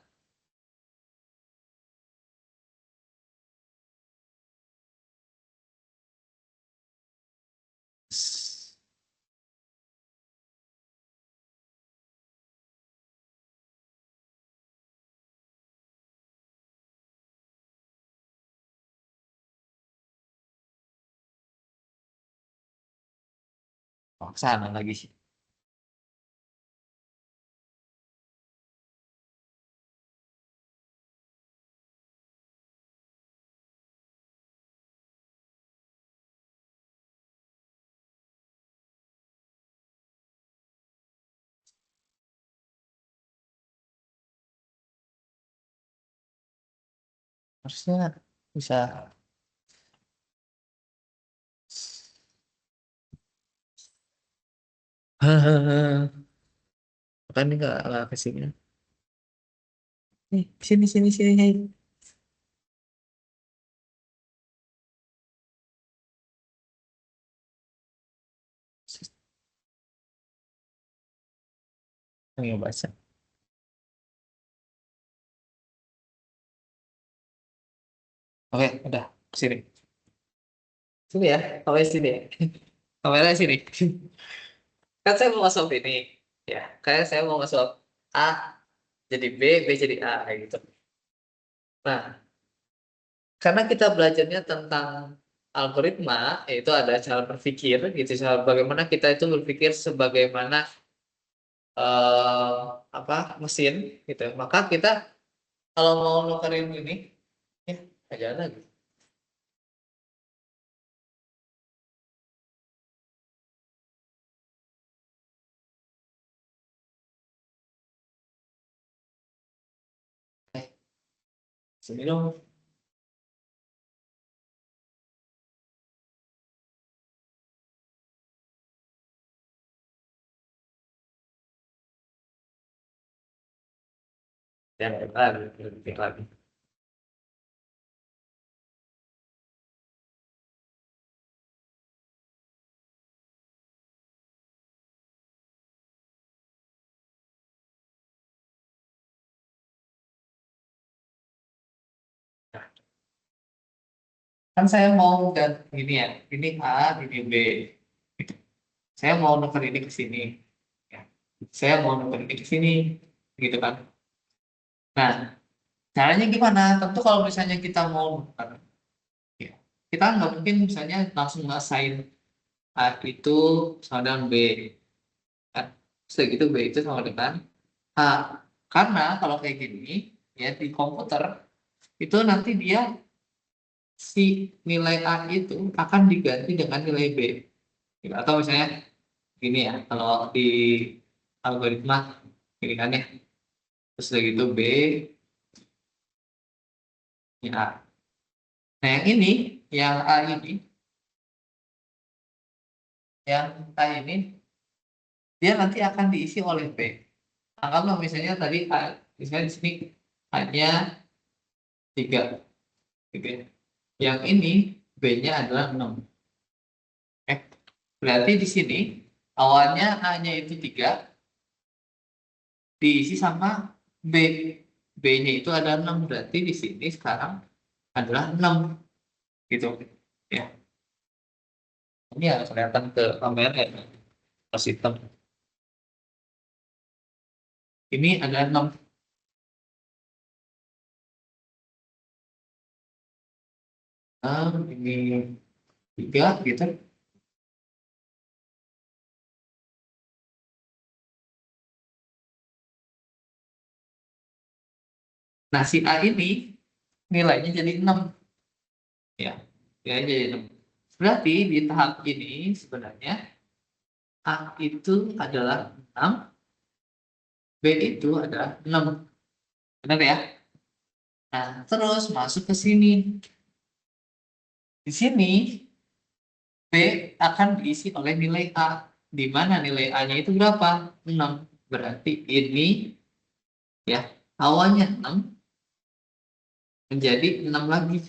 Oh, sana lagi sih. Harusnya bisa. Kan ini nggak ke sini. Nih, sini sini sini. Hei. Yang baca. Oke, udah sini. Sini ya, kameranya sini ya. Kameranya sini. Kan saya mau masuk ini. Ya, kayak saya mau masuk A jadi B, B jadi A kayak gitu. Nah, karena kita belajarnya tentang algoritma, yaitu ada cara berpikir gitu, cara bagaimana kita itu berpikir sebagaimana apa mesin gitu. Maka kita kalau mau nukerin ini, ya aja lagi. Sini dong. Yang lagi, lebih lagi. Nah, kan saya mau ganti ini ya, ini A, ini B. Saya mau nuker ini ke sini. Ya. Saya mau nuker ini ke sini, gitu kan. Nah, caranya gimana? Tentu kalau misalnya kita mau nuker, ya, kita nggak mungkin misalnya langsung ngassign A itu sama dengan B. Kan? Segitu B itu sama dengan A. Karena kalau kayak gini, ya di komputer, itu nanti dia si nilai A itu akan diganti dengan nilai B. Gitu. Atau misalnya gini ya, kalau di algoritma ini kan ya, terus udah gitu B, ini A. Nah yang ini, yang A ini, yang A ini, dia nanti akan diisi oleh B. Anggaplah misalnya tadi A, misalnya di sini hanya 3, gitu ya. Yang ini B-nya adalah 6. Berarti di sini awalnya A-nya itu 3, diisi sama B. B-nya itu ada 6, berarti di sini sekarang adalah 6 gitu ya. Ini harus kelihatan ke kamera ya, ke sistem. Ini ada 6. Ini 3 gitu. Nah, si A ini nilainya jadi 6 ya. Nilainya jadi 6. Berarti di tahap ini sebenarnya A itu adalah 6, B itu adalah 6. Benar ya? Nah, terus masuk ke sini. Di sini B akan diisi oleh nilai A. Di mana nilai A-nya itu berapa? 6. Berarti ini ya, awalnya 6 menjadi 6 lagi.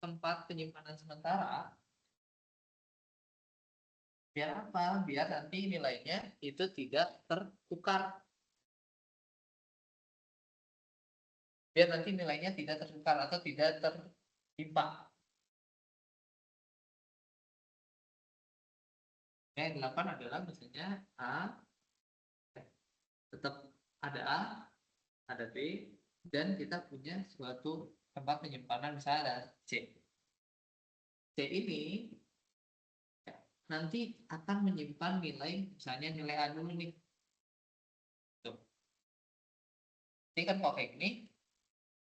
tempat penyimpanan sementara, biar apa? Biar nanti nilainya itu tidak tertukar. Biar nanti nilainya tidak tertukar atau tidak tertimpa. Yang 8 adalah misalnya A, tetap ada A, ada B, dan kita punya suatu tempat penyimpanan misalnya ada C. C ini nanti akan menyimpan nilai, misalnya nilai A dulu nih. Tuh. Ini kan kalau kayak gini,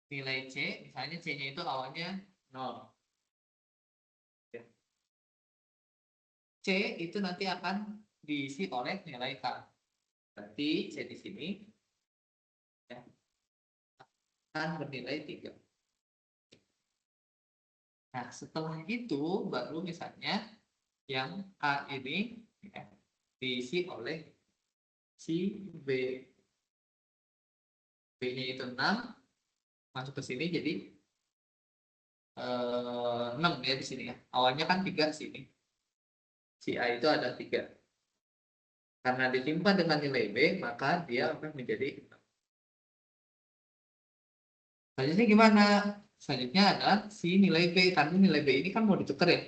nilai C, misalnya C-nya itu awalnya 0. C itu nanti akan diisi oleh nilai K. Berarti C di sini ya, akan bernilai 3. Nah, setelah itu baru misalnya yang A ini ya, diisi oleh si B. B-nya itu 6, masuk ke sini jadi 6 ya di sini ya. Awalnya kan 3 sini. Si A itu ada 3. Karena ditimpa dengan nilai B, maka dia akan menjadi 6. Selanjutnya gimana? Selanjutnya adalah si nilai B. Karena nilai B ini kan mau ditukar ya.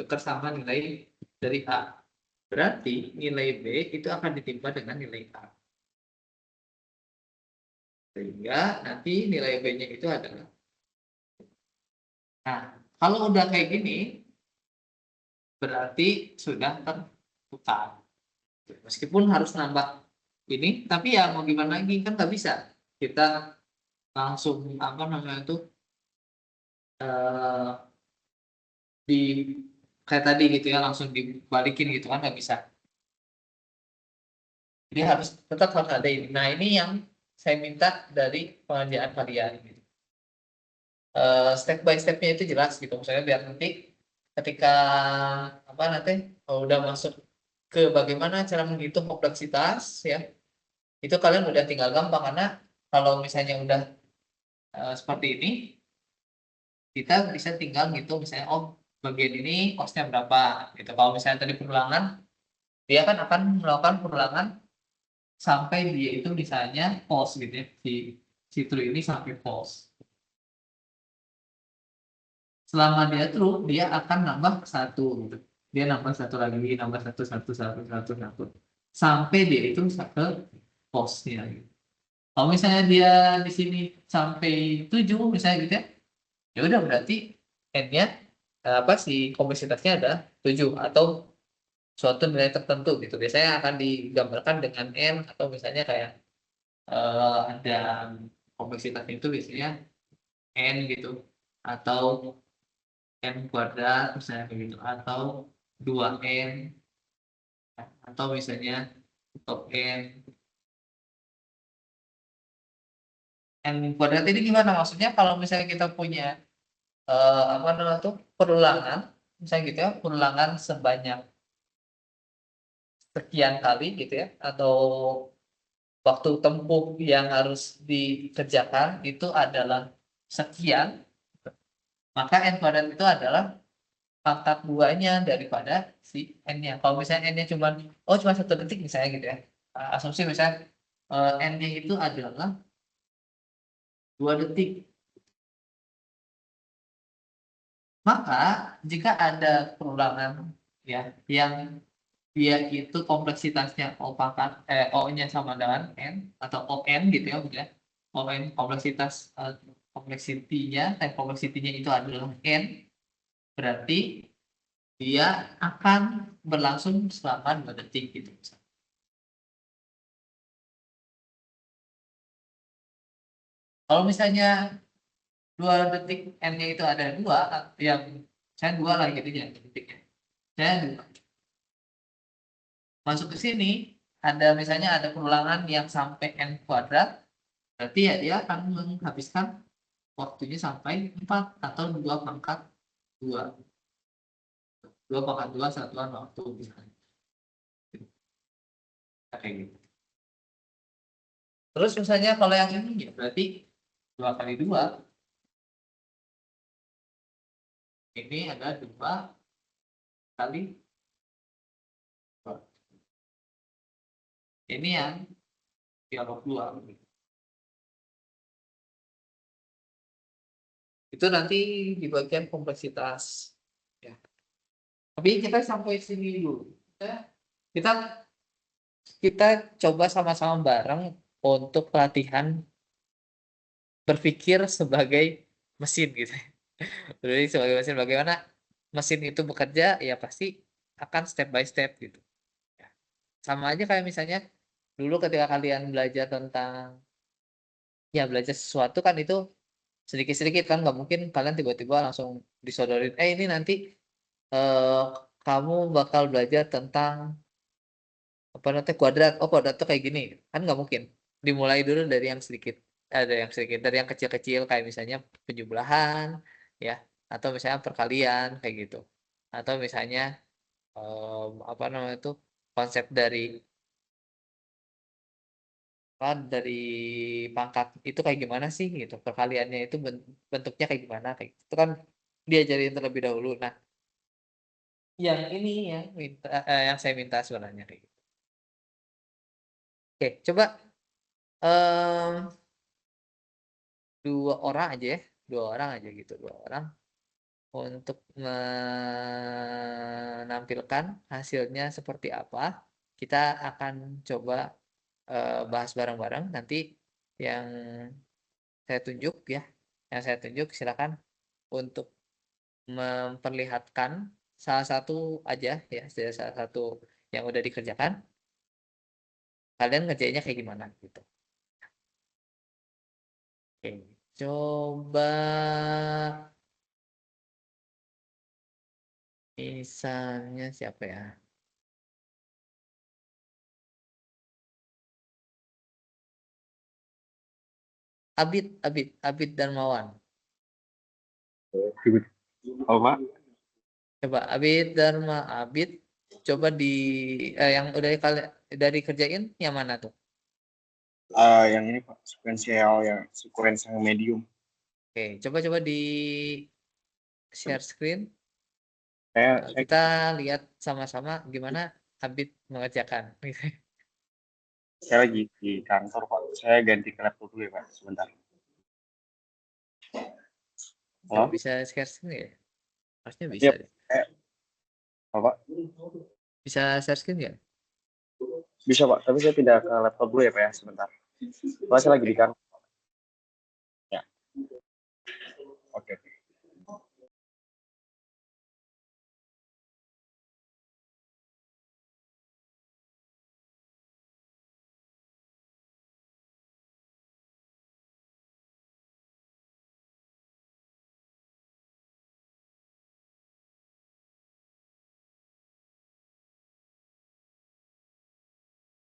Tukar sama nilai dari A. Berarti nilai B itu akan ditimpa dengan nilai A. Sehingga nanti nilai B-nya itu adalah. Nah, kalau udah kayak gini, berarti sudah tertukar. Meskipun harus nambah ini, tapi ya mau gimana lagi, kan nggak bisa. Kita langsung, apa namanya itu, di kayak tadi gitu ya, langsung dibalikin gitu kan, nggak bisa. Jadi tetap harus ada ini. Nah, ini yang saya minta dari pengerjaan kalian gitu. Step by stepnya itu jelas gitu, misalnya biar nanti ketika apa nanti udah masuk ke bagaimana cara menghitung kompleksitas ya, itu kalian udah tinggal gampang, karena kalau misalnya udah seperti ini, kita bisa tinggal gitu misalnya, oh bagian ini costnya berapa gitu. Kalau misalnya tadi perulangan, dia kan akan melakukan perulangan sampai dia itu misalnya false gitu ya, si true ini sampai false. Selama dia true, dia akan nambah 1 gitu. Dia nambah 1 lagi, nambah 1 sampai dia itu ke false-nya gitu. Kalau misalnya dia di sini sampai 7 misalnya gitu ya, ya udah berarti n-nya si kompleksitasnya ada 7 atau suatu nilai tertentu gitu. Biasanya akan digambarkan dengan n, atau misalnya kayak ada kompleksitas itu biasanya n gitu, atau n kuadrat misalnya begitu, atau 2n, atau misalnya top n kuadrat ini gimana maksudnya? Kalau misalnya kita punya apa namanya tuh perulangan, misalnya gitu ya, perulangan sebanyak sekian kali gitu ya, atau waktu tempuh yang harus dikerjakan itu adalah sekian, maka n kuadrat itu adalah pangkat 2-nya daripada si n-nya. Kalau misalnya n-nya cuma 1 detik misalnya gitu ya, asumsi misalnya n-nya itu adalah 2 detik, maka jika ada perulangan ya yang dia itu kompleksitasnya O-nya sama dengan n, atau O(n) gitu ya, udah O(n) kompleksitas kompleksitinya itu adalah n, berarti dia akan berlangsung selama 2 detik gitu. Kalau misalnya 2 detik n-nya itu ada 2, yang saya 2 lah gitu ya detiknya. Saya 2. Masuk ke sini, ada misalnya ada perulangan yang sampai n kuadrat, berarti ya dia akan menghabiskan waktunya sampai 4 atau 2 pangkat 2. 2 pangkat 2 satuan waktu misalnya. Kayak gitu. Terus misalnya kalau yang ini ya berarti 2 kali 2 Ini ada 2 kali ini yang dialog 2. Itu nanti di bagian kompleksitas. Ya. Tapi kita sampai sini dulu. Kita coba sama-sama bareng untuk pelatihan berpikir sebagai mesin gitu. Jadi sebagai mesin, bagaimana mesin itu bekerja, ya pasti akan step by step gitu. Ya. Sama aja kayak misalnya dulu ketika kalian belajar tentang belajar sesuatu kan itu sedikit-sedikit kan, nggak mungkin kalian tiba-tiba langsung disodorin ini nanti kamu bakal belajar tentang apa nanti kuadrat, kuadrat tuh kayak gini kan, nggak mungkin. Dimulai dulu dari yang sedikit, dari yang kecil-kecil kayak misalnya penjumlahan ya, atau misalnya perkalian kayak gitu, atau misalnya apa namanya itu konsep dari pangkat itu kayak gimana sih gitu, perkaliannya itu bentuknya kayak gimana, kayak gitu. Itu kan diajarin terlebih dahulu. Nah, yang ini yang saya minta sebenarnya kayak gitu. Oke, coba 2 orang aja ya, 2 orang aja gitu, 2 orang untuk menampilkan hasilnya seperti apa. Kita akan coba bahas bareng-bareng nanti yang saya tunjuk ya. Yang saya tunjuk silakan untuk memperlihatkan salah satu aja ya, salah satu yang udah dikerjakan. Kalian ngerjainnya kayak gimana gitu. Oke, coba misalnya siapa ya? Abid Darmawan. Oh, Pak. Coba Abid coba yang udah dari kerjain yang mana tuh? Yang ini Pak, sequence yang medium. Oke, coba di share screen. Saya Kita lihat sama-sama gimana Abid mengerjakan. lagi di kantor Pak. Saya ganti ke laptop dulu ya Pak, sebentar. Halo? Bisa share screen ya? Harusnya bisa Iya, deh. Pak. Bisa share screen ya? Bisa Pak, tapi saya pindah ke laptop dulu ya Pak ya, sebentar. Soalnya saya lagi di kantor. Ya. Oke.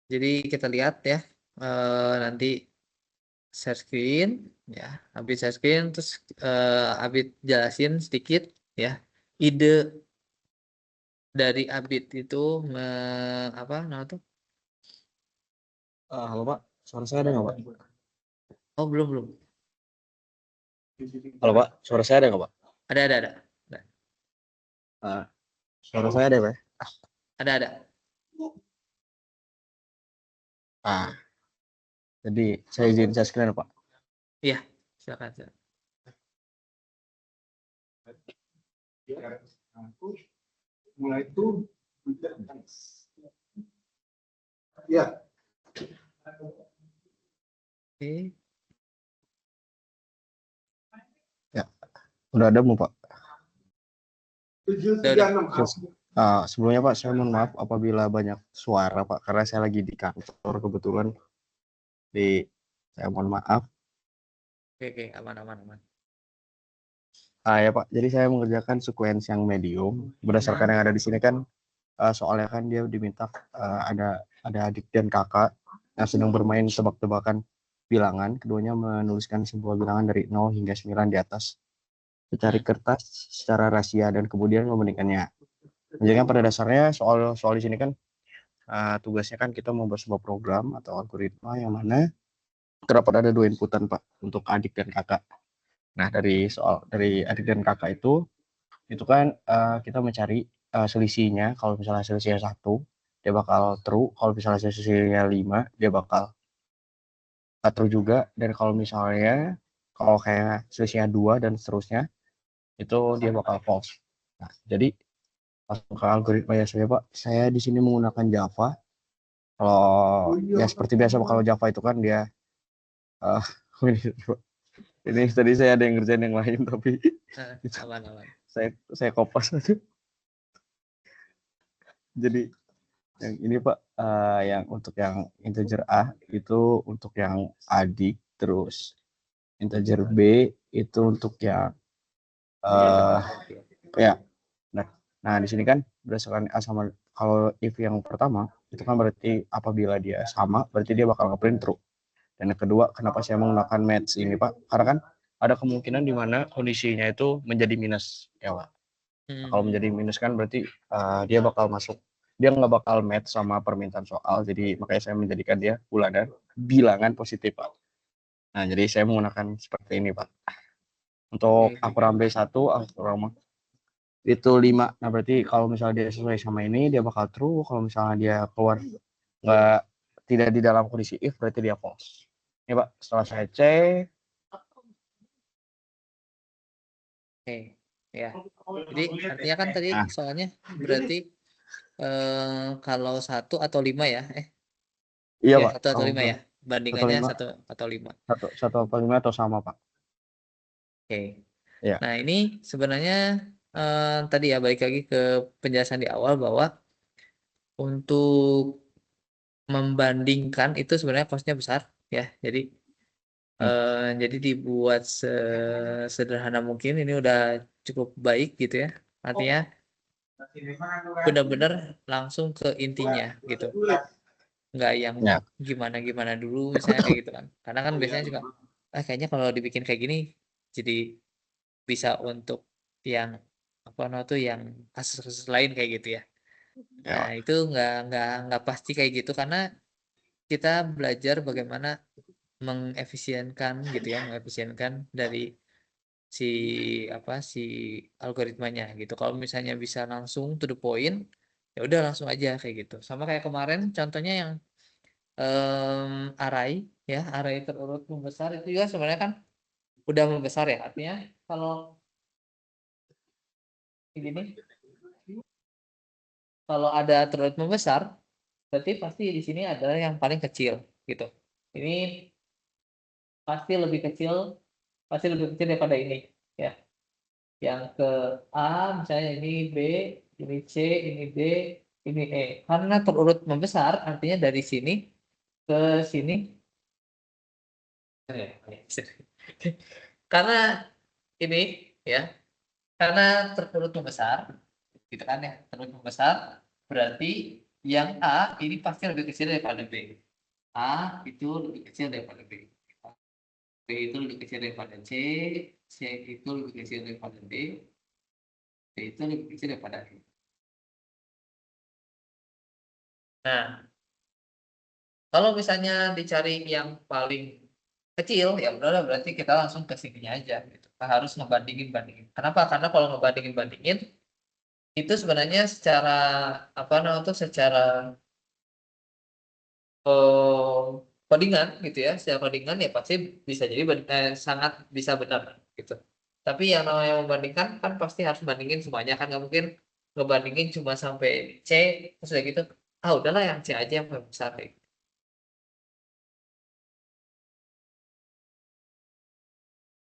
Jadi kita lihat ya, nanti share screen ya, Abid share screen terus Abid jelasin sedikit ya ide dari Abid itu apa nama tuh? Halo Pak, suara saya ada nggak Pak? Oh belum. Halo Pak, suara saya ada nggak Pak? Ada. Suara saya ada Pak? Ada. Jadi saya izin share screen Pak. Iya, silakan. Mulai itu ya. Oke. Ya, udah ada belum Pak? 736. Sebelumnya Pak, saya mohon maaf apabila banyak suara Pak, karena saya lagi di kantor kebetulan. Saya mohon maaf. Oke, aman. Ya Pak, jadi saya mengerjakan sequence yang medium. Berdasarkan yang ada di sini kan, soalnya kan dia diminta ada adik dan kakak yang sedang bermain tebak-tebakan bilangan. Keduanya menuliskan sebuah bilangan dari 0 hingga 9 di atas secari kertas secara rahasia dan kemudian membandingkannya. Jadi kan pada dasarnya soal di sini kan tugasnya kan kita membuat sebuah program atau algoritma yang mana terdapat ada 2 inputan Pak untuk adik dan kakak. Nah dari adik dan kakak itu itu kan kita mencari selisihnya. Kalau misalnya selisihnya 1, dia bakal true. Kalau misalnya selisihnya 5, dia bakal true juga. Dan kalau misalnya kalau kayak selisihnya 2 dan seterusnya, itu dia bakal false. Nah, jadi langsung ke algoritma ya saya Pak. Saya di sini menggunakan Java. Kalau ya seperti biasa Pak, kalau Java itu kan dia uh, ini tadi saya ada yang ngerjain yang lain tapi Aman. saya kopas aja. Jadi yang ini Pak, yang untuk yang integer A itu untuk yang adik, terus integer B itu untuk yang ya. Nah, di sini kan berdasarkan A sama, kalau if yang pertama itu kan berarti apabila dia sama berarti dia bakal ngeprint true. Dan yang kedua, kenapa saya menggunakan match ini Pak? Karena kan ada kemungkinan di mana kondisinya itu menjadi minus ya Pak. Nah, kalau menjadi minus kan berarti dia bakal masuk, dia nggak bakal match sama permintaan soal. Jadi makanya saya menjadikan dia bulanan bilangan positif Pak. Nah, jadi saya menggunakan seperti ini Pak. Untuk akuram B1, akuram itu 5. Nah, berarti kalau misalnya dia sesuai sama ini, dia bakal true. Kalau misalnya dia keluar nggak, tidak di dalam kondisi if, berarti dia false. Ini Pak, setelah saya cek. Oke, ya. Jadi artinya kan tadi soalnya berarti kalau 1 atau 5 ya? Iya Ya, Pak. 1 atau 5 ya? Bandingannya 1,5, 1 atau 5. 1,5 atau sama Pak. Oke. Ya. Nah, ini sebenarnya tadi ya balik lagi ke penjelasan di awal bahwa untuk membandingkan itu sebenarnya cost-nya besar ya. Jadi jadi dibuat sederhana mungkin, ini udah cukup baik gitu ya. Artinya benar-benar langsung ke intinya gitu. Nggak yang Ya. gimana-gimana dulu misalnya kayak gitu kan. Karena kan biasanya juga kayaknya kalau dibikin kayak gini jadi bisa untuk yang apa namanya tuh yang kasus-kasus lain kayak gitu ya. Nah, Ya. itu nggak pasti kayak gitu karena kita belajar bagaimana mengefisienkan gitu ya, mengefisienkan dari si si algoritmanya gitu. Kalau misalnya bisa langsung to the point, ya udah langsung aja kayak gitu. Sama kayak kemarin contohnya yang array ya, array terurut membesar itu juga sebenarnya kan udah membesar ya. Artinya kalau begini, kalau ada terurut membesar, berarti pasti di sini adalah yang paling kecil gitu. Ini pasti lebih kecil daripada ini ya. Yang ke A misalnya ini B, ini C, ini D, ini E. Karena terurut membesar, artinya dari sini ke sini. Karena ini ya, karena terurut membesar, gitu kan ya, terurut membesar, berarti yang A ini pasti lebih kecil daripada B. A itu lebih kecil daripada B. B itu lebih kecil daripada C, C itu lebih kecil daripada D, D itu lebih kecil daripada E. Nah, kalau misalnya dicari yang paling kecil, ya udah berarti kita langsung ke sininya aja. Gitu. Kita harus ngebandingin. Kenapa? Karena kalau ngebandingin itu sebenarnya secara apa namanya tuh secara codingan gitu ya, secara codingan ya pasti bisa jadi sangat bisa benar gitu. Tapi yang namanya membandingkan kan pasti harus bandingin semuanya kan, nggak mungkin ngebandingin cuma sampai C terus udah gitu. Udahlah yang C aja yang paling besar.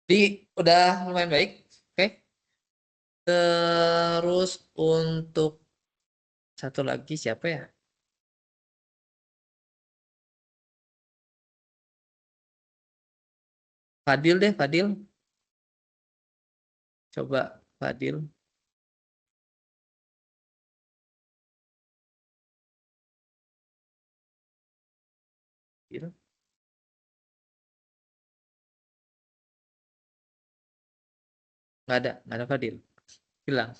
Jadi udah lumayan baik. Oke. Terus untuk satu lagi siapa ya? Fadil deh, Fadil. Coba Fadil. Fadil. Nggak ada Fadil. Hilang.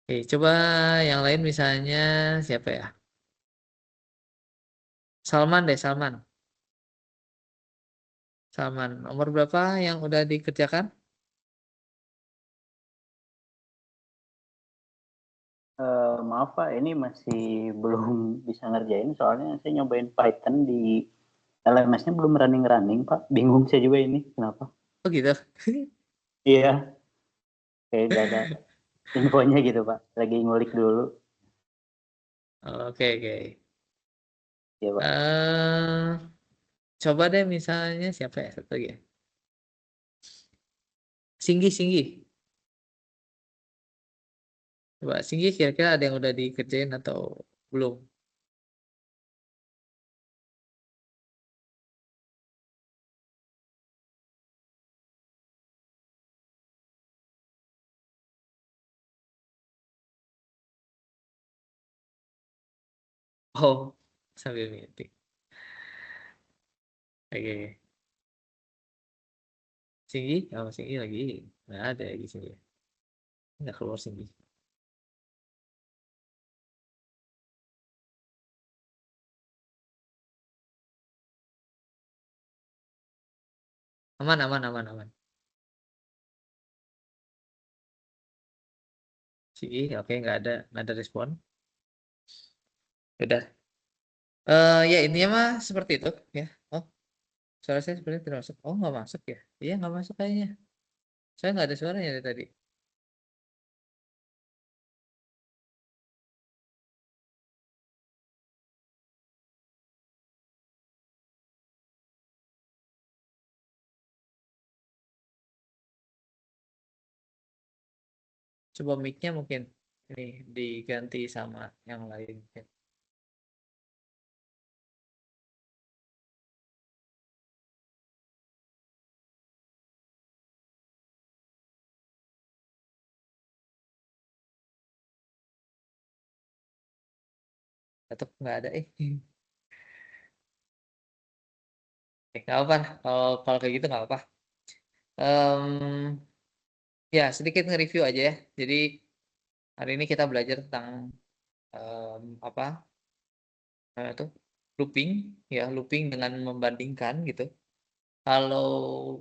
Oke, coba yang lain misalnya siapa ya? Salman deh, Salman. Salman. Nomor berapa yang udah dikerjakan? Maaf Pak, ini masih belum bisa ngerjain soalnya saya nyobain Python di LMS-nya belum running Pak. Bingung saya juga ini kenapa. Oh gitu. Iya, kayak nggak ada infonya gitu Pak. Lagi ngulik dulu. Oke, oke. Iya Pak. Coba deh misalnya siapa ya satu lagi ya? Singgi. Coba Singgi kira-kira ada yang udah dikerjain atau belum? Oh, sambil meeting. Oke. Singgi, oh Singgi lagi. Nggak ada lagi Singgi. Nggak keluar Singgi. Aman. Singgi, oke nggak ada respon. Udah. Ya intinya mah seperti itu ya. Oh, suara saya sebenarnya tidak masuk. Oh nggak masuk ya? Iya nggak masuk kayaknya. Saya nggak ada suaranya dari tadi. Coba mic-nya mungkin ini diganti sama yang lain. Tetap nggak ada. Nggak apa. Kalau kayak gitu nggak apa. Em, ya sedikit nge-review aja ya. Jadi hari ini kita belajar tentang apa itu looping ya, looping dengan membandingkan gitu. Kalau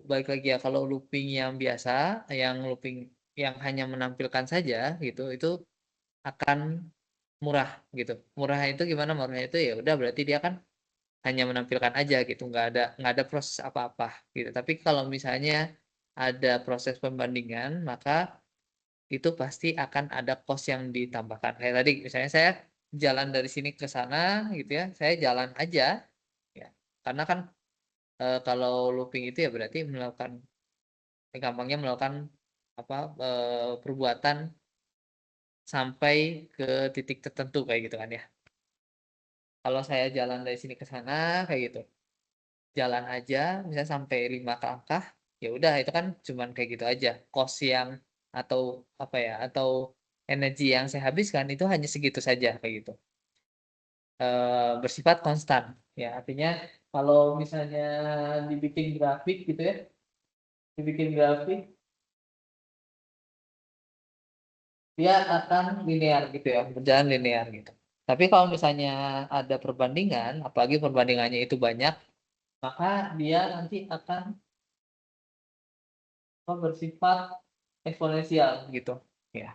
balik lagi ya, kalau looping yang biasa, yang looping yang hanya menampilkan saja gitu, itu akan murah gitu. Murah itu gimana? Murah itu ya udah berarti dia kan hanya menampilkan aja gitu, nggak ada proses apa-apa gitu. Tapi kalau misalnya ada proses pembandingan, maka itu pasti akan ada cost yang ditambahkan. Kayak tadi misalnya saya jalan dari sini ke sana gitu ya, saya jalan aja ya. Karena kan kalau looping itu ya berarti melakukan gampangnya melakukan apa perbuatan sampai ke titik tertentu kayak gitu kan ya. Kalau saya jalan dari sini ke sana kayak gitu. Jalan aja misalnya sampai 5 langkah, ya udah itu kan cuman kayak gitu aja. Cost yang atau apa ya atau energi yang saya habiskan itu hanya segitu saja kayak gitu. Bersifat konstan ya artinya kalau misalnya dibikin grafik gitu ya, dibikin grafik dia akan linear gitu ya, berjalan linear gitu. Tapi kalau misalnya ada perbandingan, apalagi perbandingannya itu banyak, maka dia nanti akan bersifat eksponensial gitu ya.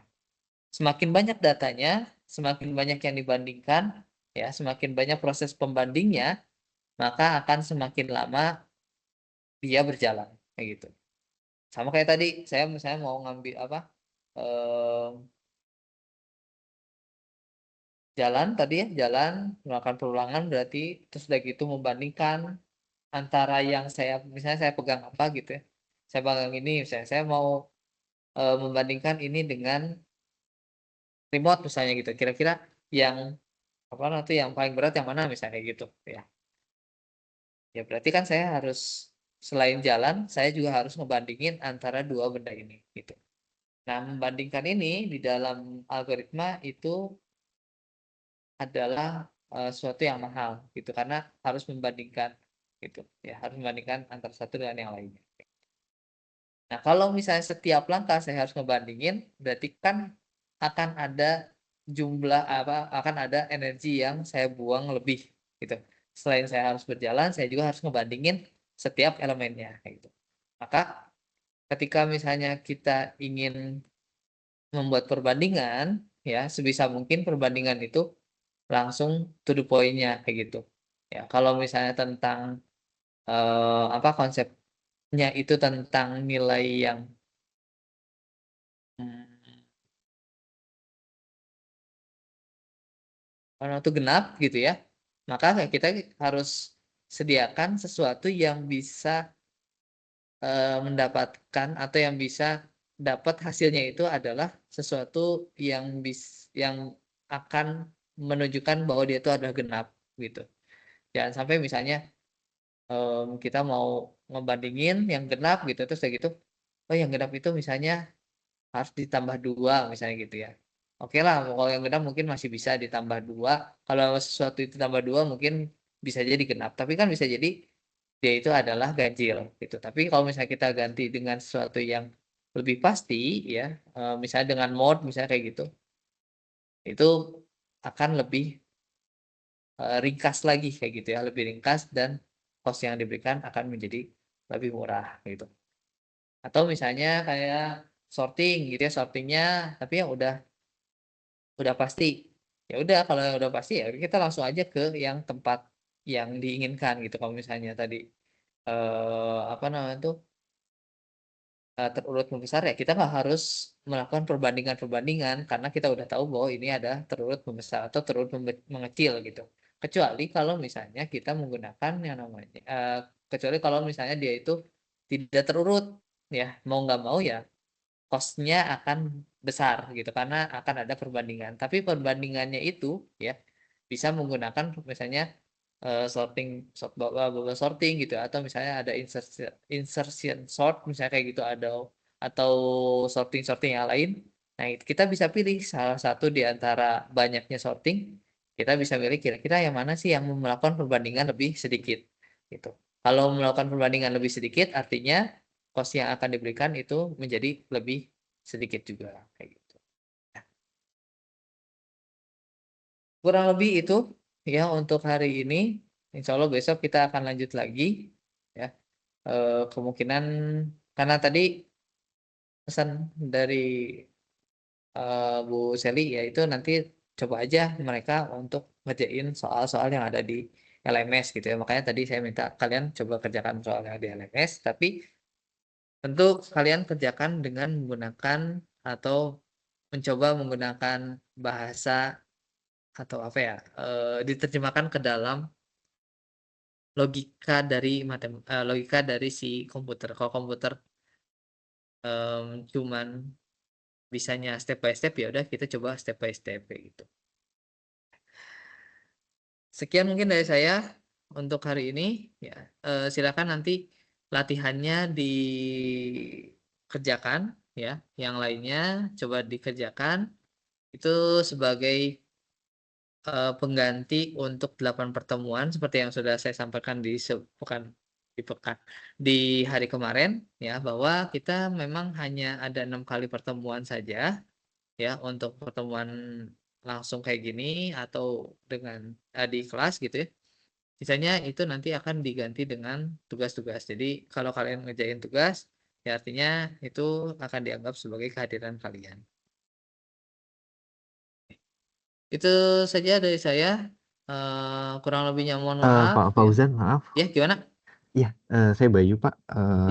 Semakin banyak datanya, semakin banyak yang dibandingkan ya, semakin banyak proses pembandingnya, maka akan semakin lama dia berjalan kayak gitu. Sama kayak tadi saya misalnya mau ngambil apa eh, jalan tadi ya, jalan melakukan perulangan berarti terus udah gitu membandingkan antara yang saya misalnya saya pegang apa gitu ya. Saya pegang ini misalnya saya mau membandingkan ini dengan remote misalnya gitu. Kira-kira yang apa nanti yang paling berat yang mana misalnya gitu ya. Ya berarti kan saya harus selain jalan, saya juga harus ngebandingin antara dua benda ini gitu. Nah, membandingkan ini di dalam algoritma itu adalah sesuatu yang mahal gitu karena harus membandingkan gitu ya, harus membandingkan antara satu dengan yang lainnya. Nah, kalau misalnya setiap langkah saya harus ngebandingin, berarti kan akan ada jumlah apa akan ada energi yang saya buang lebih gitu. Selain saya harus berjalan, saya juga harus ngebandingin setiap elemennya kayak gitu. Maka ketika misalnya kita ingin membuat perbandingan ya sebisa mungkin perbandingan itu langsung to the point-nya kayak gitu. Ya, kalau misalnya tentang konsepnya itu tentang nilai yang kalau itu genap gitu ya, maka kita harus sediakan sesuatu yang bisa mendapatkan atau yang bisa dapat hasilnya itu adalah sesuatu yang akan menunjukkan bahwa dia itu adalah genap gitu. Jangan sampai misalnya kita mau ngebandingin yang genap gitu terus kayak gitu, oh yang genap itu misalnya harus ditambah 2 misalnya gitu ya. Oke lah, kalau yang genap mungkin masih bisa ditambah 2. Kalau sesuatu itu tambah 2 mungkin bisa jadi genap. Tapi kan bisa jadi dia itu adalah ganjil gitu. Tapi kalau misalnya kita ganti dengan sesuatu yang lebih pasti ya, misalnya dengan mode misalnya kayak gitu, itu akan lebih ringkas lagi kayak gitu ya, lebih ringkas dan cost yang diberikan akan menjadi lebih murah gitu. Atau misalnya kayak sorting gitu ya, sortingnya tapi yang udah pasti. Ya udah kalau yang udah pasti ya kita langsung aja ke yang tempat yang diinginkan gitu. Kalau misalnya tadi apa namanya tuh terurut membesar ya kita nggak harus melakukan perbandingan-perbandingan karena kita udah tahu bahwa ini ada terurut membesar atau terurut mengecil gitu. Kecuali kalau misalnya kita menggunakan yang namanya kecuali kalau misalnya dia itu tidak terurut ya mau nggak mau ya cost-nya akan besar gitu karena akan ada perbandingan. Tapi perbandingannya itu ya bisa menggunakan misalnya bubble sorting gitu atau misalnya ada insertion sort misalnya kayak gitu ada atau sorting yang lain. Nah, itu kita bisa pilih salah satu di antara banyaknya sorting. Kita bisa pilih kira-kira yang mana sih yang melakukan perbandingan lebih sedikit gitu. Kalau melakukan perbandingan lebih sedikit artinya cost yang akan diberikan itu menjadi lebih sedikit juga kayak gitu. Kurang lebih itu ya untuk hari ini. Insya Allah besok kita akan lanjut lagi ya. Kemungkinan karena tadi pesan dari Bu Seli yaitu nanti coba aja mereka untuk ngerjain soal-soal yang ada di LMS gitu ya. Makanya tadi saya minta kalian coba kerjakan soal yang di LMS, tapi tentu kalian kerjakan dengan menggunakan atau mencoba menggunakan bahasa atau apa ya diterjemahkan ke dalam logika dari si komputer. Kalau komputer cuman bisanya step by step ya udah kita coba step by step kayak gitu. Sekian mungkin dari saya untuk hari ini ya. Silakan nanti latihannya dikerjakan ya. Yang lainnya coba dikerjakan itu sebagai pengganti untuk 8 pertemuan seperti yang sudah saya sampaikan di hari kemarin ya bahwa kita memang hanya ada 6 kali pertemuan saja ya untuk pertemuan langsung kayak gini atau dengan di kelas gitu ya. Sisanya itu nanti akan diganti dengan tugas-tugas. Jadi kalau kalian ngerjain tugas ya artinya itu akan dianggap sebagai kehadiran kalian. Itu saja dari saya. Kurang lebihnya mohon maaf Pak ya. Fauzan, maaf. Ya, gimana? Iya, saya Bayu, Pak.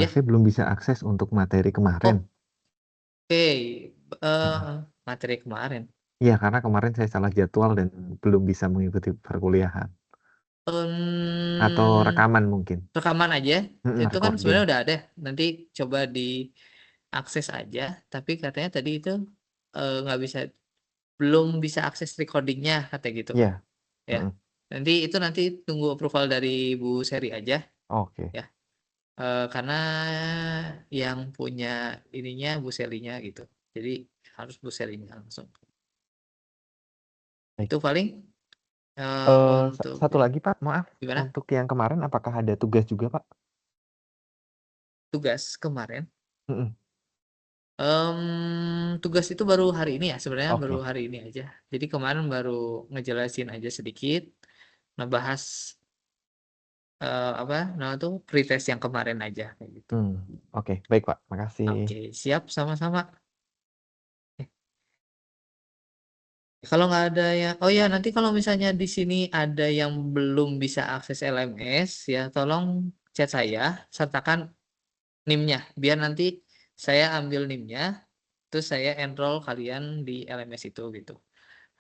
Ya. Saya belum bisa akses untuk materi kemarin. Oke. Materi kemarin. Iya, karena kemarin saya salah jadwal dan belum bisa mengikuti perkuliahan. Atau rekaman mungkin. Rekaman aja. Itu kan Recording. sebenarnya udah ada. Nanti coba diakses aja. Tapi katanya tadi itu nggak bisa, belum bisa akses recordingnya katanya gitu. Iya. Ya. Nanti tunggu approval dari Bu Seri aja. Oke. Ya. Karena yang punya ininya Bu Selinya gitu. Jadi harus Bu Selinya langsung. Baik. Itu paling untuk satu lagi Pak, maaf. Gimana? Untuk yang kemarin apakah ada tugas juga Pak? Tugas kemarin. Tugas itu baru hari ini ya sebenarnya baru hari ini aja. Jadi kemarin baru ngejelasin aja sedikit, ngebahas apa namanya tuh, pretest yang kemarin aja, kayak gitu. Oke, baik Pak, makasih. Oke, siap, sama-sama. Kalau nggak ada yang oh ya, nanti kalau misalnya di sini ada yang belum bisa akses LMS, ya tolong chat saya, sertakan NIM-nya, biar nanti saya ambil NIM-nya, terus saya enroll kalian di LMS itu, gitu.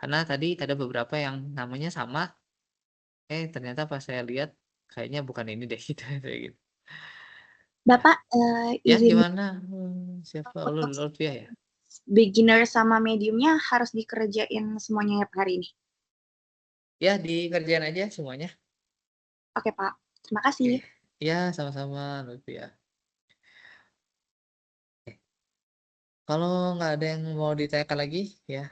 Karena tadi ada beberapa yang namanya sama, ternyata pas saya lihat kayaknya bukan ini deh, gitu, kayak gitu. Bapak, Ya, izin gimana? Siapa? untuk Lutfia ya? beginner sama mediumnya harus dikerjain semuanya ya Pak hari ini. Ya, dikerjain aja semuanya. Oke Pak, terima kasih. Ya, sama-sama Lutfia. Kalau nggak ada yang mau ditanyakan lagi, ya